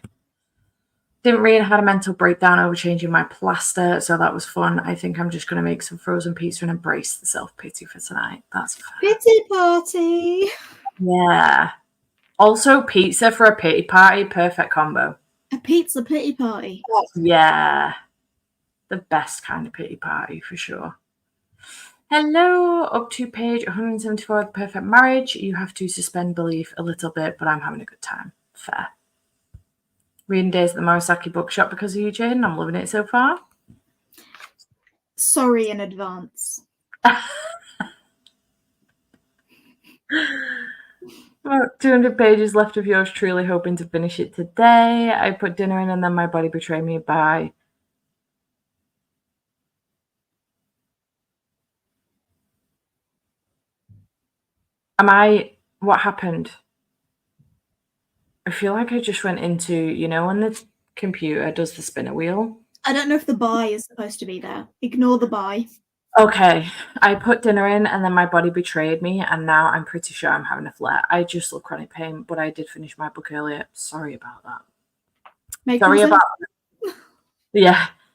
Didn't read. I had a mental breakdown over changing my plaster, so that was fun. I think I'm just going to make some frozen pizza and embrace the self-pity for tonight. That's fun. Pity party. Yeah. Also, pizza for a pity party, perfect combo. A pizza pity party. Yeah. The best kind of pity party, for sure. Hello, up to page 174 of Perfect Marriage. You have to suspend belief a little bit, but I'm having a good time. Fair. Reading days at the Morisaki bookshop because of you, Jane. I'm loving it so far. Sorry in advance. Well, 200 pages left of yours truly, hoping to finish it today. I put dinner in and then my body betrayed me by... What happened? I feel like I just went into, you know, when the computer does the spinner wheel. I don't know if the buy is supposed to be there. Ignore the buy. Okay, I put dinner in and then my body betrayed me, and now I'm pretty sure I'm having a flare. I just look chronic pain, but I did finish my book earlier. Sorry about that.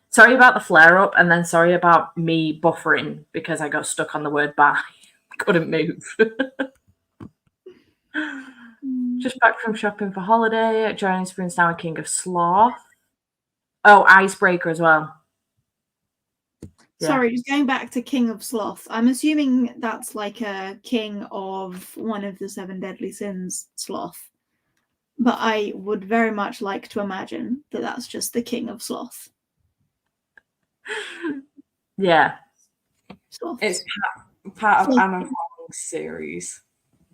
Sorry about the flare up, and then sorry about me buffering because I got stuck on the word bye. Couldn't move. Just back from shopping for holiday. Joining Spoons now a King of Sloth. Oh, Icebreaker as well. Yeah. Sorry, just going back to King of Sloth. I'm assuming that's like a king of one of the 7 deadly sins, sloth. But I would very much like to imagine that that's just the King of Sloth. Yeah. Sloths. It's part of Anna Huang's series.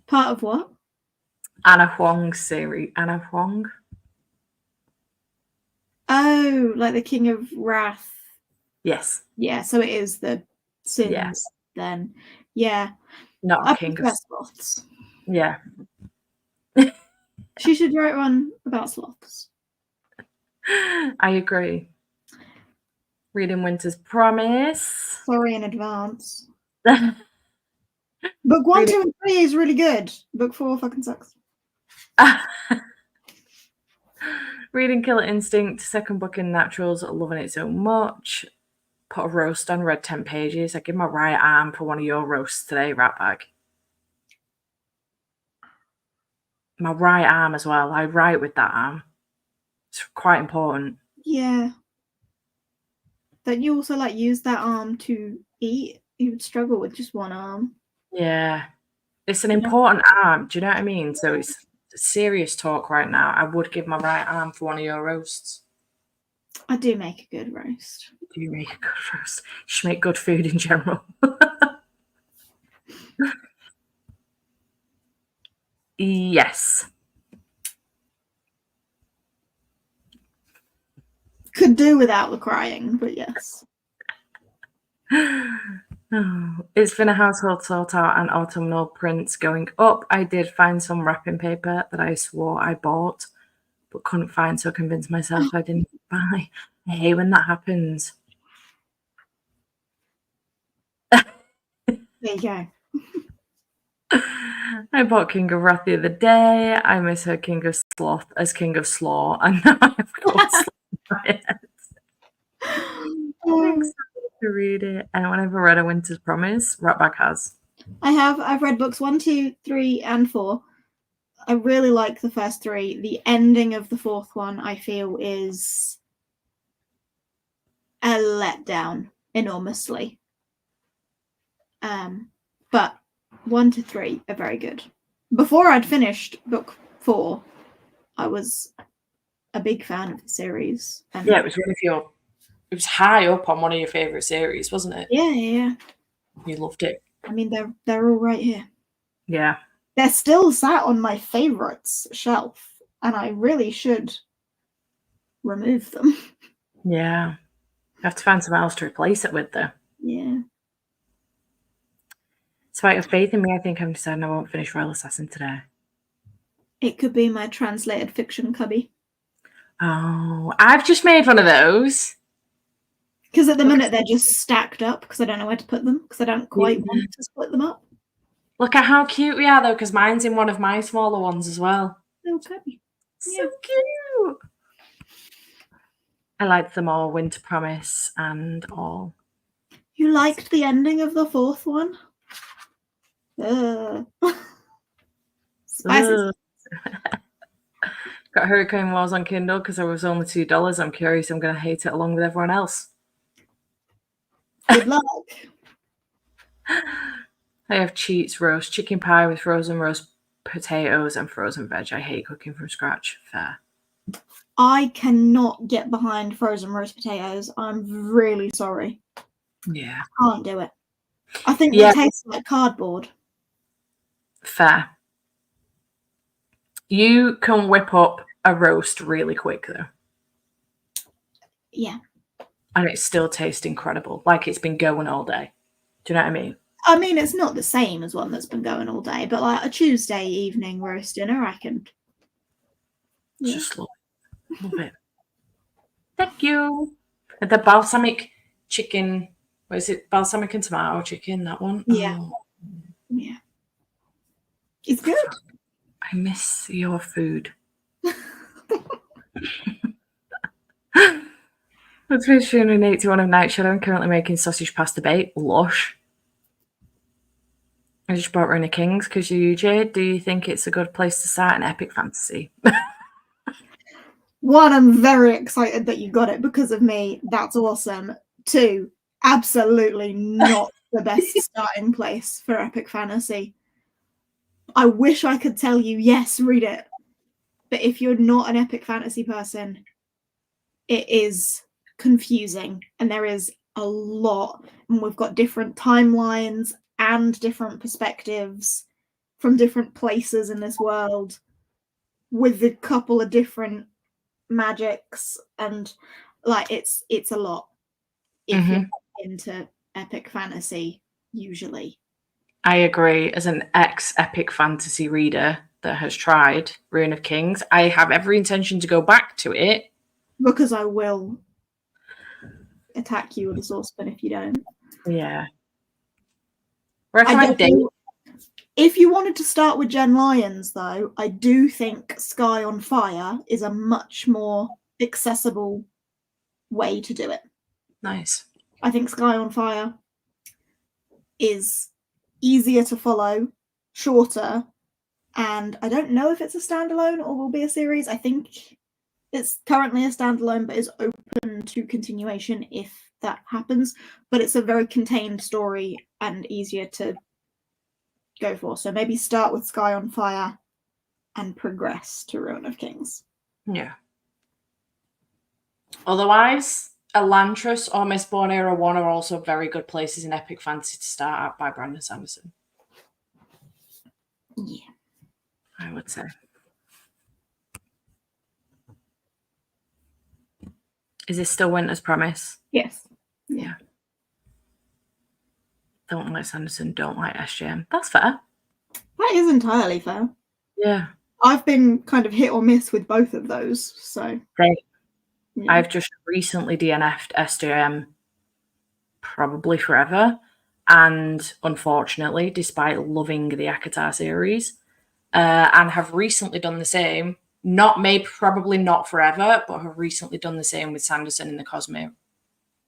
Part of what? Anna Huang's series. Anna Huang? Oh, like the King of Wrath. Yes. Yeah, so it is the sins then. Yeah. Not a King of Sloths. Yeah. She should write one about sloths. I agree. Reading Winter's Promise. Sorry in advance. Book 1, 2, and 3 is really good. Book 4 fucking sucks. Reading Killer Instinct, second book in Naturals, loving it so much. Put a roast on, read 10 pages. I give my right arm for one of your roasts today, Ratbag. My right arm as well. I write with that arm. It's quite important. Yeah. Don't you also like use that arm to eat? You would struggle with just one arm. Yeah. It's an important arm. Do you know what I mean? So it's serious talk right now. I would give my right arm for one of your roasts. I do make a good roast. Do you make a good roast? You should make good food in general. Yes. Could do without the crying, but yes. Oh, it's been a household sort out and autumnal prints going up. I did find some wrapping paper that I swore I bought, but couldn't find, so I convinced myself I didn't buy. I hate when that happens. There you go. I bought King of Wrath the other day. I miss her King of Sloth as King of Slaw, and now I've got Sloth. Thanks to read it. Anyone ever read A Winter's Promise? Ratbag has. I have. I've read books 1, 2, 3, and 4. I really like the first 3. The ending of the 4th one, I feel, is a letdown enormously. But 1 to 3 are very good. Before I'd finished book 4, I was a big fan of the series. And yeah, it was one of your. It was high up on one of your favorite series, wasn't it? Yeah. You loved it. I mean, they're all right here. Yeah. They're still sat on my favorites shelf, and I really should remove them. Yeah. You have to find something else to replace it with, though. Yeah. Despite your faith in me, I think I'm deciding I won't finish Royal Assassin today. It could be my translated fiction cubby. Oh, I've just made one of those. Because at the minute they're just stacked up because I don't know where to put them because I don't quite want to split them up. Look at how cute we are, though, because mine's in one of my smaller ones as well. Okay. So cute. I liked them all, Winter Promise and all. You liked the ending of the 4th one? Spicy. Got Hurricane Wars on Kindle because it was only $2. I'm curious. I'm going to hate it along with everyone else. Good luck. I have Cheats roast chicken pie with frozen roast potatoes and frozen veg. I hate cooking from scratch. Fair. I cannot get behind frozen roast potatoes. I'm really sorry. Yeah. I can't do it. I think Yeah. they taste like cardboard. Fair. You can whip up a roast really quick though. Yeah. And it still tastes incredible. Like it's been going all day. Do you know what I mean? I mean, it's not the same as one that's been going all day, but like a Tuesday evening roast dinner, I can. Yeah. Just love it. Thank you. The balsamic chicken. What is it? Balsamic and tomato chicken, that one? Yeah. Oh, Yeah. It's good. I miss your food. That's page 381 of Night Shadow. I'm currently making sausage pasta bake. Lush. I just bought Rune of Kings because you, Jade. Do you think it's a good place to start an epic fantasy? One, I'm very excited that you got it because of me. That's awesome. Two, absolutely not the best starting place for epic fantasy. I wish I could tell you, yes, read it. But if you're not an epic fantasy person, it is confusing and there is a lot. And we've got different timelines and different perspectives from different places in this world with a couple of different magics, and like it's a lot if you're into epic fantasy usually. I agree. As an ex-epic fantasy reader that has tried Rune of Kings, I have every intention to go back to it. Because I will attack you with a saucepan if you don't. Yeah. Recommend date. If you wanted to start with Gen Lions, though, I do think Sky on Fire is a much more accessible way to do it. Nice. I think Sky on Fire is easier to follow, shorter, and I don't know if it's a standalone or will be a series. I think it's currently a standalone, but is open to continuation if that happens. But it's a very contained story and easier to go for. So maybe start with Sky on Fire and progress to Ruin of Kings. Yeah. Otherwise, Elantris or Mistborn Era 1 are also very good places in epic fantasy to start at by Brandon Sanderson. Yeah. I would say. Is this still Winter's Promise? Yes. Yeah. Don't like Sanderson, don't like SJM. That's fair. That is entirely fair. Yeah. I've been kind of hit or miss with both of those, so. Right. Yeah. I've just recently DNF'd SJM probably forever. And unfortunately, despite loving the Akatar series, and have recently done the same, probably not forever, but have recently done the same with Sanderson in the Cosmere.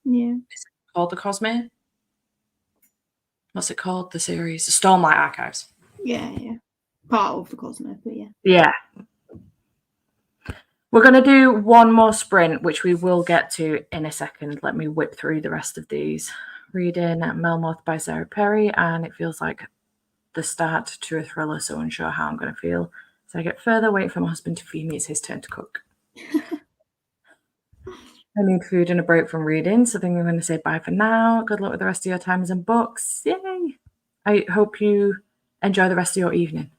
Yeah. Is it called the Cosmere? What's it called? The series? The Stormlight Archives. Yeah. Part of the Cosmere, but yeah. Yeah. We're going to do one more sprint, which we will get to in a second. Let me whip through the rest of these. Reading Melmoth by Sarah Perry, and it feels like the start to a thriller, so unsure how I'm going to feel. So I get further, wait for my husband to feed me. It's his turn to cook. I need food and a break from reading, so I think I'm going to say bye for now. Good luck with the rest of your times and books. Yay! I hope you enjoy the rest of your evening.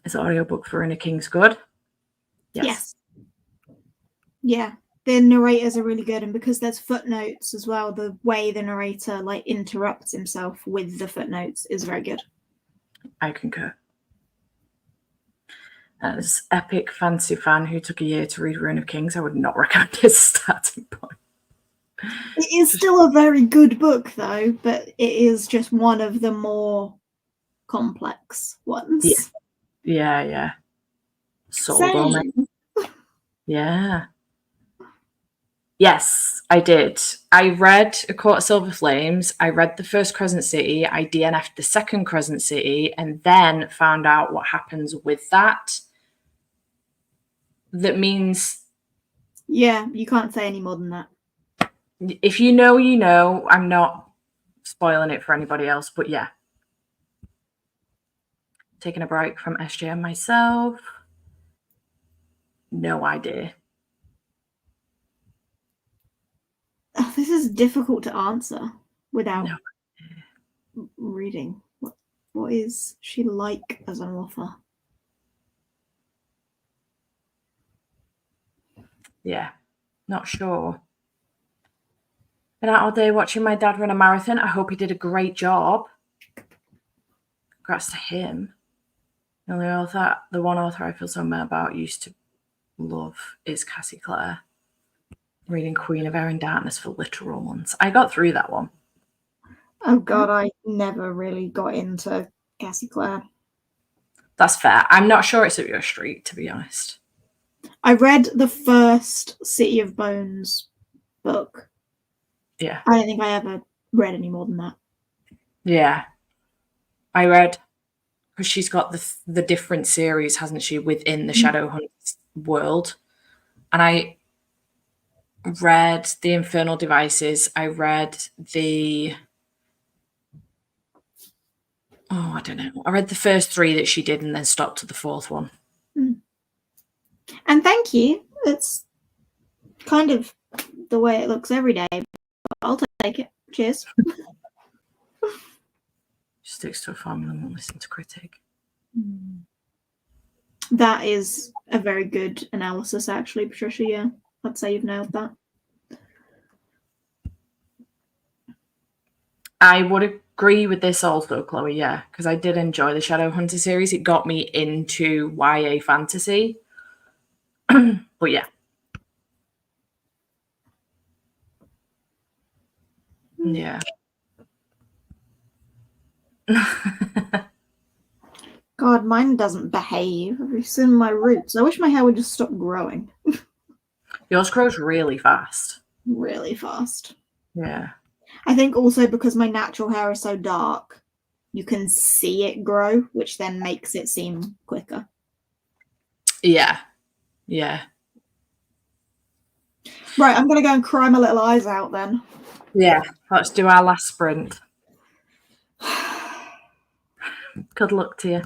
Is the audiobook for Rune of Kings good? Yes. Yeah. The narrators are really good, and because there's footnotes as well, the way the narrator like interrupts himself with the footnotes is very good. I concur. As epic fantasy fan who took a year to read Rune of Kings, I would not recommend it as a starting point. It is still a very good book, though, but it is just one of the more complex ones. Yeah. Sold on it. Yeah. Yes, I did. I read A Court of Silver Flames. I read the first Crescent City. I DNF'd the second Crescent City and then found out what happens with that. That means... Yeah, you can't say any more than that. If you know, you know. I'm not spoiling it for anybody else, but yeah. Taking a break from SJM myself. No idea. Oh, this is difficult to answer without No. reading. What is she like as an author? Yeah, not sure. Been out all day watching my dad run a marathon. I hope he did a great job. Congrats to him. The one author I feel so mad about, used to love, is Cassie Clare. Reading Queen of Air and Darkness for literal months. I got through that one. Oh God, I never really got into Cassie Clare. That's fair. I'm not sure it's up your street, to be honest. I read the first City of Bones book. Yeah. I don't think I ever read any more than that. Yeah. I read, because she's got the different series, hasn't she, within the Shadowhunters world. And I read the Infernal Devices. I read I don't know. I read the first 3 that she did and then stopped at the 4th one. And thank you. It's kind of the way it looks every day. But I'll take it. Cheers. She sticks to a formula and won't listen to critic. That is a very good analysis, actually, Patricia. Yeah, I'd say you've nailed that. I would agree with this also, Chloe, yeah, because I did enjoy the Shadowhunter series. It got me into YA fantasy. But yeah. Yeah. God, mine doesn't behave. Have you seen my roots? I wish my hair would just stop growing. Yours grows really fast. Really fast. Yeah. I think also because my natural hair is so dark, you can see it grow, which then makes it seem quicker. Yeah. Yeah. Right, I'm going to go and cry my little eyes out then. Yeah. Let's do our last sprint. Good luck to you.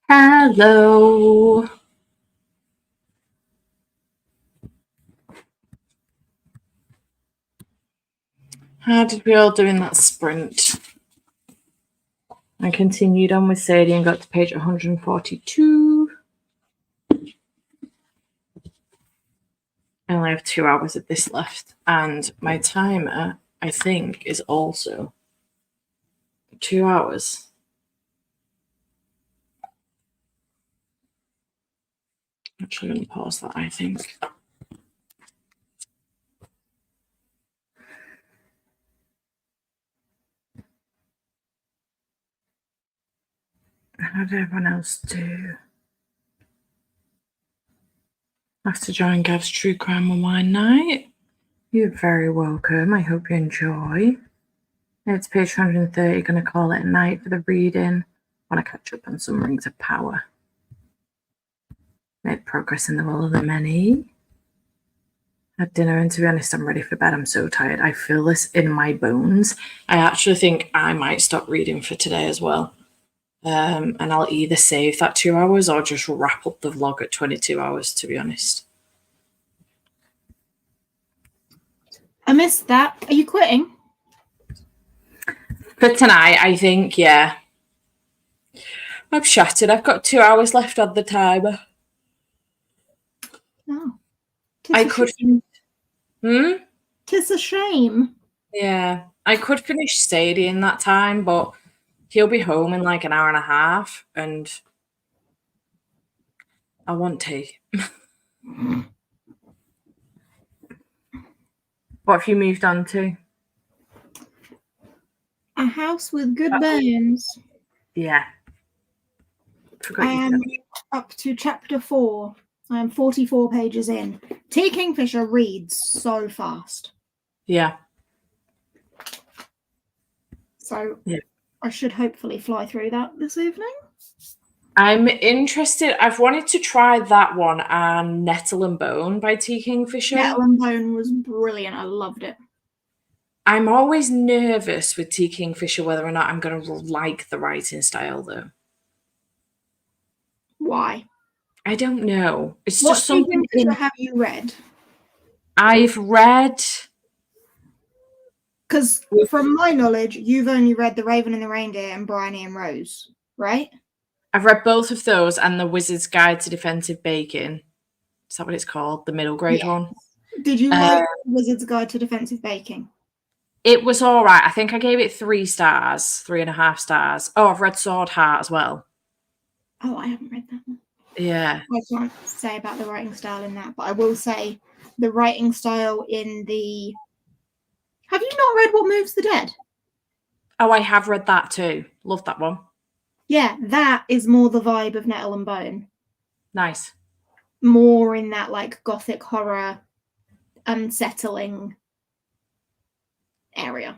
Hello. How did we all do in that sprint? I continued on with Sadie and got to page 142. I only have 2 hours of this left, and my timer, I think, is also 2 hours. Actually, I'm going to pause that, I think. How did everyone else do? After joining Gav's True Crime and Wine Night. You're very welcome. I hope you enjoy. It's page 130. Going to call it a night for the reading. Want to catch up on some Rings of Power. Made progress in the Will of the Many. Had dinner, and to be honest, I'm ready for bed. I'm so tired. I feel this in my bones. I actually think I might stop reading for today as well. And I'll either save that 2 hours or just wrap up the vlog at 22 hours, to be honest. I missed that. Are you quitting? For tonight, I think, yeah. I'm shattered. I've got 2 hours left on the timer. No. I could. Tis a shame. Yeah, I could finish Sadie in that time, but he'll be home in like an hour and a half, and I want tea. What have you moved on to? A House with Good Bones. Yeah. I am up to chapter 4. I am 44 pages in. T. Kingfisher reads so fast. Yeah. So yeah. I should hopefully fly through that this evening. I'm interested. I've wanted to try that one and Nettle and Bone by T. Kingfisher. Nettle and Bone was brilliant. I loved it. I'm always nervous with T. Kingfisher whether or not I'm going to like the writing style, though. Why? I don't know. It's what just something. What have you read? I've read. Because from my knowledge, you've only read The Raven and the Reindeer and Bryony and Rose, right? I've read both of those and The Wizard's Guide to Defensive Baking. Is that what it's called? The middle grade one. Did you like Wizard's Guide to Defensive Baking? It was all right. I think I gave it 3 stars, 3.5 stars. Oh, I've read Sword Heart as well. Oh, I haven't read that one. Yeah. I can't say about the writing style in that, but I will say the writing style in the... Have you not read What Moves the Dead? Oh, I have read that too. Love that one. Yeah, that is more the vibe of Nettle and Bone. Nice. More in that like gothic horror, unsettling area.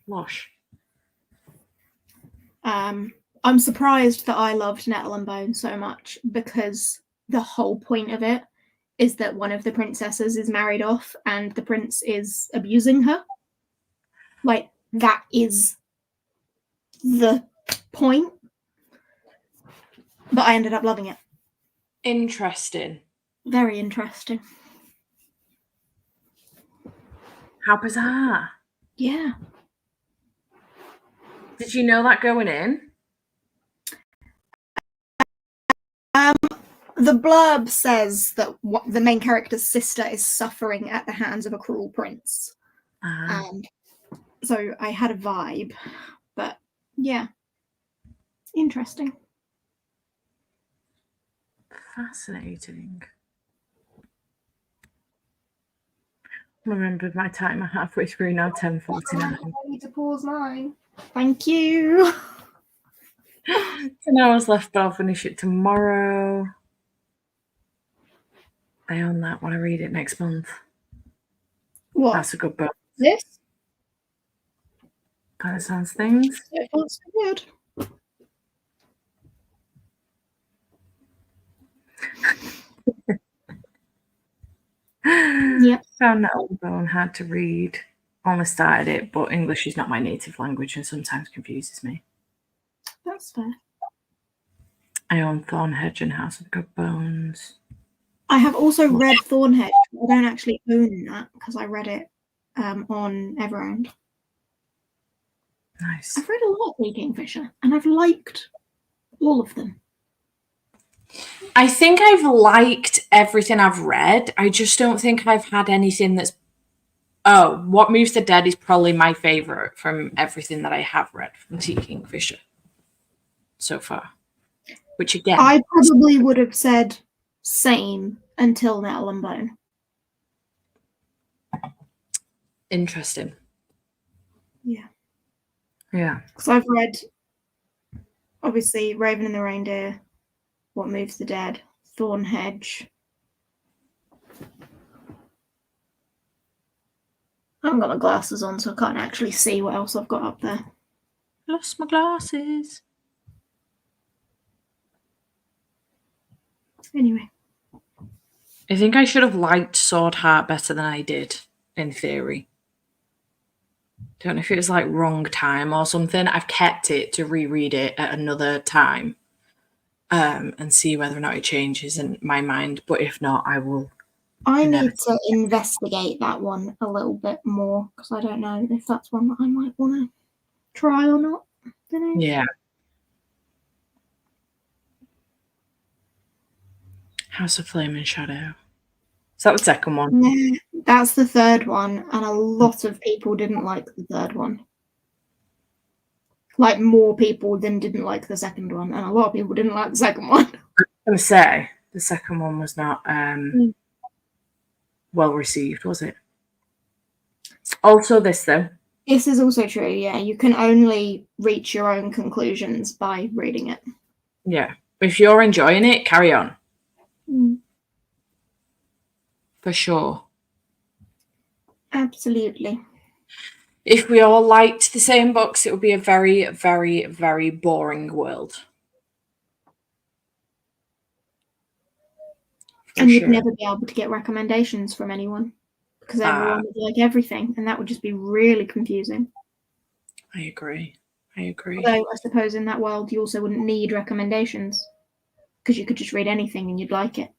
Lush. I'm surprised that I loved Nettle and Bone so much because the whole point of it is that one of the princesses is married off and the prince is abusing her. Like, that is the point. But I ended up loving it. Interesting. Very interesting. How bizarre. Yeah. Did you know that going in? The blurb says that the main character's sister is suffering at the hands of a cruel prince. So I had a vibe, but yeah. Interesting. Fascinating. I remembered my timer halfway through now, 10:49. I need to pause mine. Thank you. 10 hours left, but I'll finish it tomorrow. I own that. Want to read it next month? What? That's a good book. This? Kind of sounds things. It looks good. Yep. Found that old bone hard to read. Only started it, but English is not my native language and sometimes confuses me. That's fair. I own Thornhedge and House of Good Bones. I have also read Thornhedge. I don't actually own that because I read it on Everend. Nice. I've read a lot of Three Kingfisher, and I've liked all of them. I think I've liked everything I've read. I just don't think I've had anything that's. Oh, What Moves the Dead is probably my favourite from everything that I have read from T. Kingfisher so far. Which again, I probably would have said same until Nettle and Bone. Interesting. Yeah. Yeah. Because I've read, obviously, Raven and the Reindeer, What Moves the Dead, Thornhedge. I haven't got my glasses on, so I can't actually see what else I've got up there. Lost my glasses. Anyway. I think I should have liked Sword Heart better than I did, in theory. Don't know if it was like wrong time or something. I've kept it to reread it at another time and see whether or not it changes in my mind. But if not, I will. I need to investigate that one a little bit more because I don't know if that's one that I might want to try or not. Don't know. Yeah. House of Flame and Shadow. Is that the second one? Yeah, that's the third one, and a lot of people didn't like the third one. Like, more people than didn't like the second one, and a lot of people didn't like the second one. I was going to say, the second one was not well received, was it? Also this, though. This is also true, yeah. You can only reach your own conclusions by reading it. Yeah. If you're enjoying it, carry on. For sure. Absolutely. If we all liked the same books, it would be a very, very, very boring world. And you'd never be able to get recommendations from anyone because everyone would like everything, and that would just be really confusing. I agree. Although I suppose in that world you also wouldn't need recommendations because you could just read anything and you'd like it.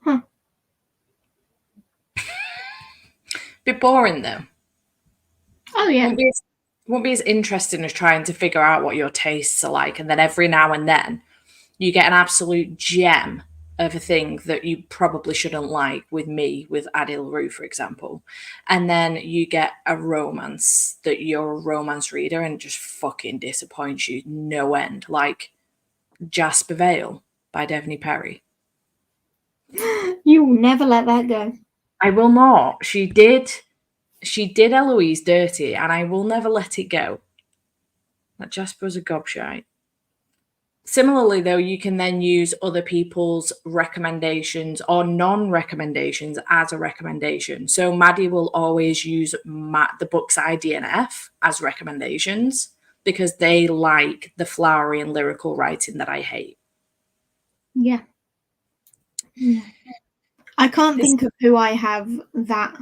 Huh. Bit boring though. Oh yeah. Won't be as interesting as trying to figure out what your tastes are like, and then every now and then you get an absolute gem of a thing that you probably shouldn't like with Adil Rue, for example. And then you get a romance that you're a romance reader and just fucking disappoints you no end. Like Jasper Vale by Devney Perry. You will never let that go. I will not. She did Eloise dirty, and I will never let it go. That Jasper was a gobshite. Similarly, though, you can then use other people's recommendations or non-recommendations as a recommendation. So Maddie will always use the books I DNF as recommendations because they like the flowery and lyrical writing that I hate. Yeah. I can't think of who I have that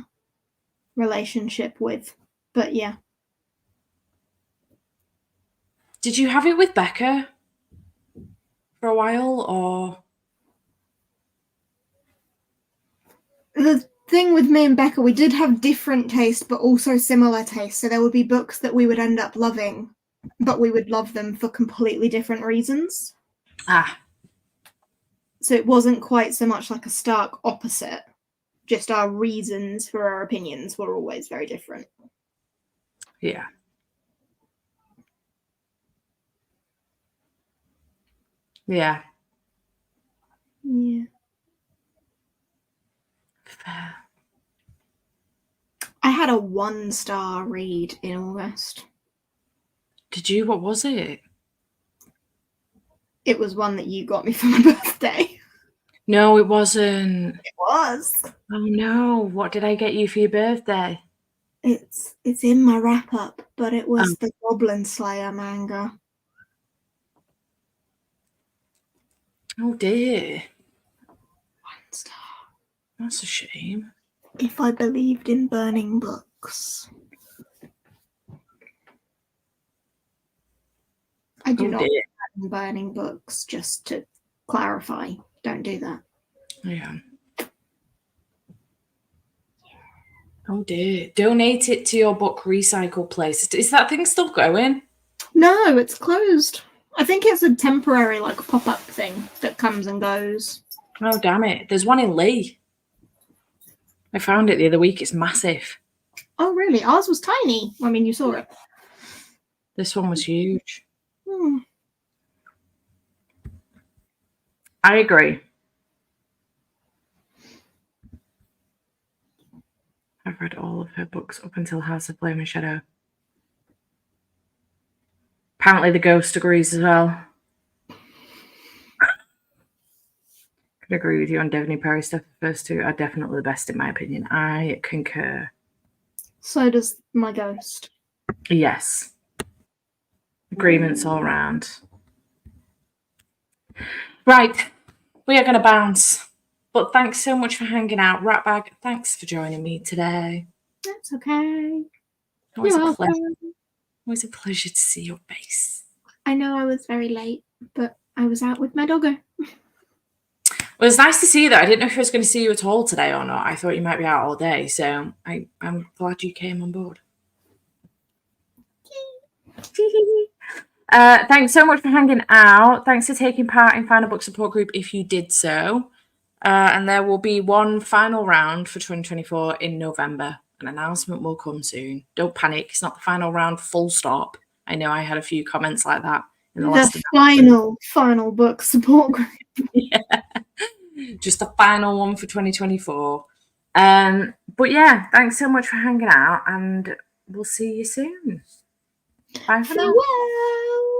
relationship with, but yeah. Did you have it with Becca for a while, or? The thing with me and Becca, we did have different tastes, but also similar tastes. So there would be books that we would end up loving, but we would love them for completely different reasons. So it wasn't quite so much like a stark opposite. Just our reasons for our opinions were always very different. Yeah. Yeah. Yeah. Fair. I had a 1-star read in August. Did you? What was it? It was one that you got me for my birthday. No, it wasn't. It was. Oh no! What did I get you for your birthday? It's in my wrap up, but it was the Goblin Slayer manga. Oh dear. 1 star. That's a shame. If I believed in burning books. I do not. burning books, just to clarify. Don't do that. Yeah. Oh dear. Donate it to your book recycle place. Is that thing still going? No, it's closed. I think it's a temporary like pop-up thing that comes and goes. Oh damn it. There's one in Lee. I found it the other week. It's massive. Oh really? Ours was tiny. I mean, you saw it. This one was huge. Hmm. I agree. I've read all of her books up until House of Flame and Shadow. Apparently the Ghost agrees as well. Could agree with you on Devney Perry stuff. The first two are definitely the best in my opinion. I concur. So does my Ghost. Yes. Agreements all round. Right. We are going to bounce. But thanks so much for hanging out. Ratbag, thanks for joining me today. That's okay. Always You're a pleasure. welcome. Always a pleasure to see your face. I know I was very late, but I was out with my doggo. Well, it's nice to see you though. I didn't know if I was going to see you at all today or not. I thought you might be out all day, so I'm glad you came on board. Thanks so much for hanging out. Thanks for taking part in Final Book Support Group if you did so. And there will be one final round for 2024 in November. An announcement will come soon. Don't panic. It's not the final round, full stop. I know I had a few comments like that in the last final book support group. Yeah. Just the final one for 2024. But yeah, thanks so much for hanging out and we'll see you soon. Bye for now. Farewell.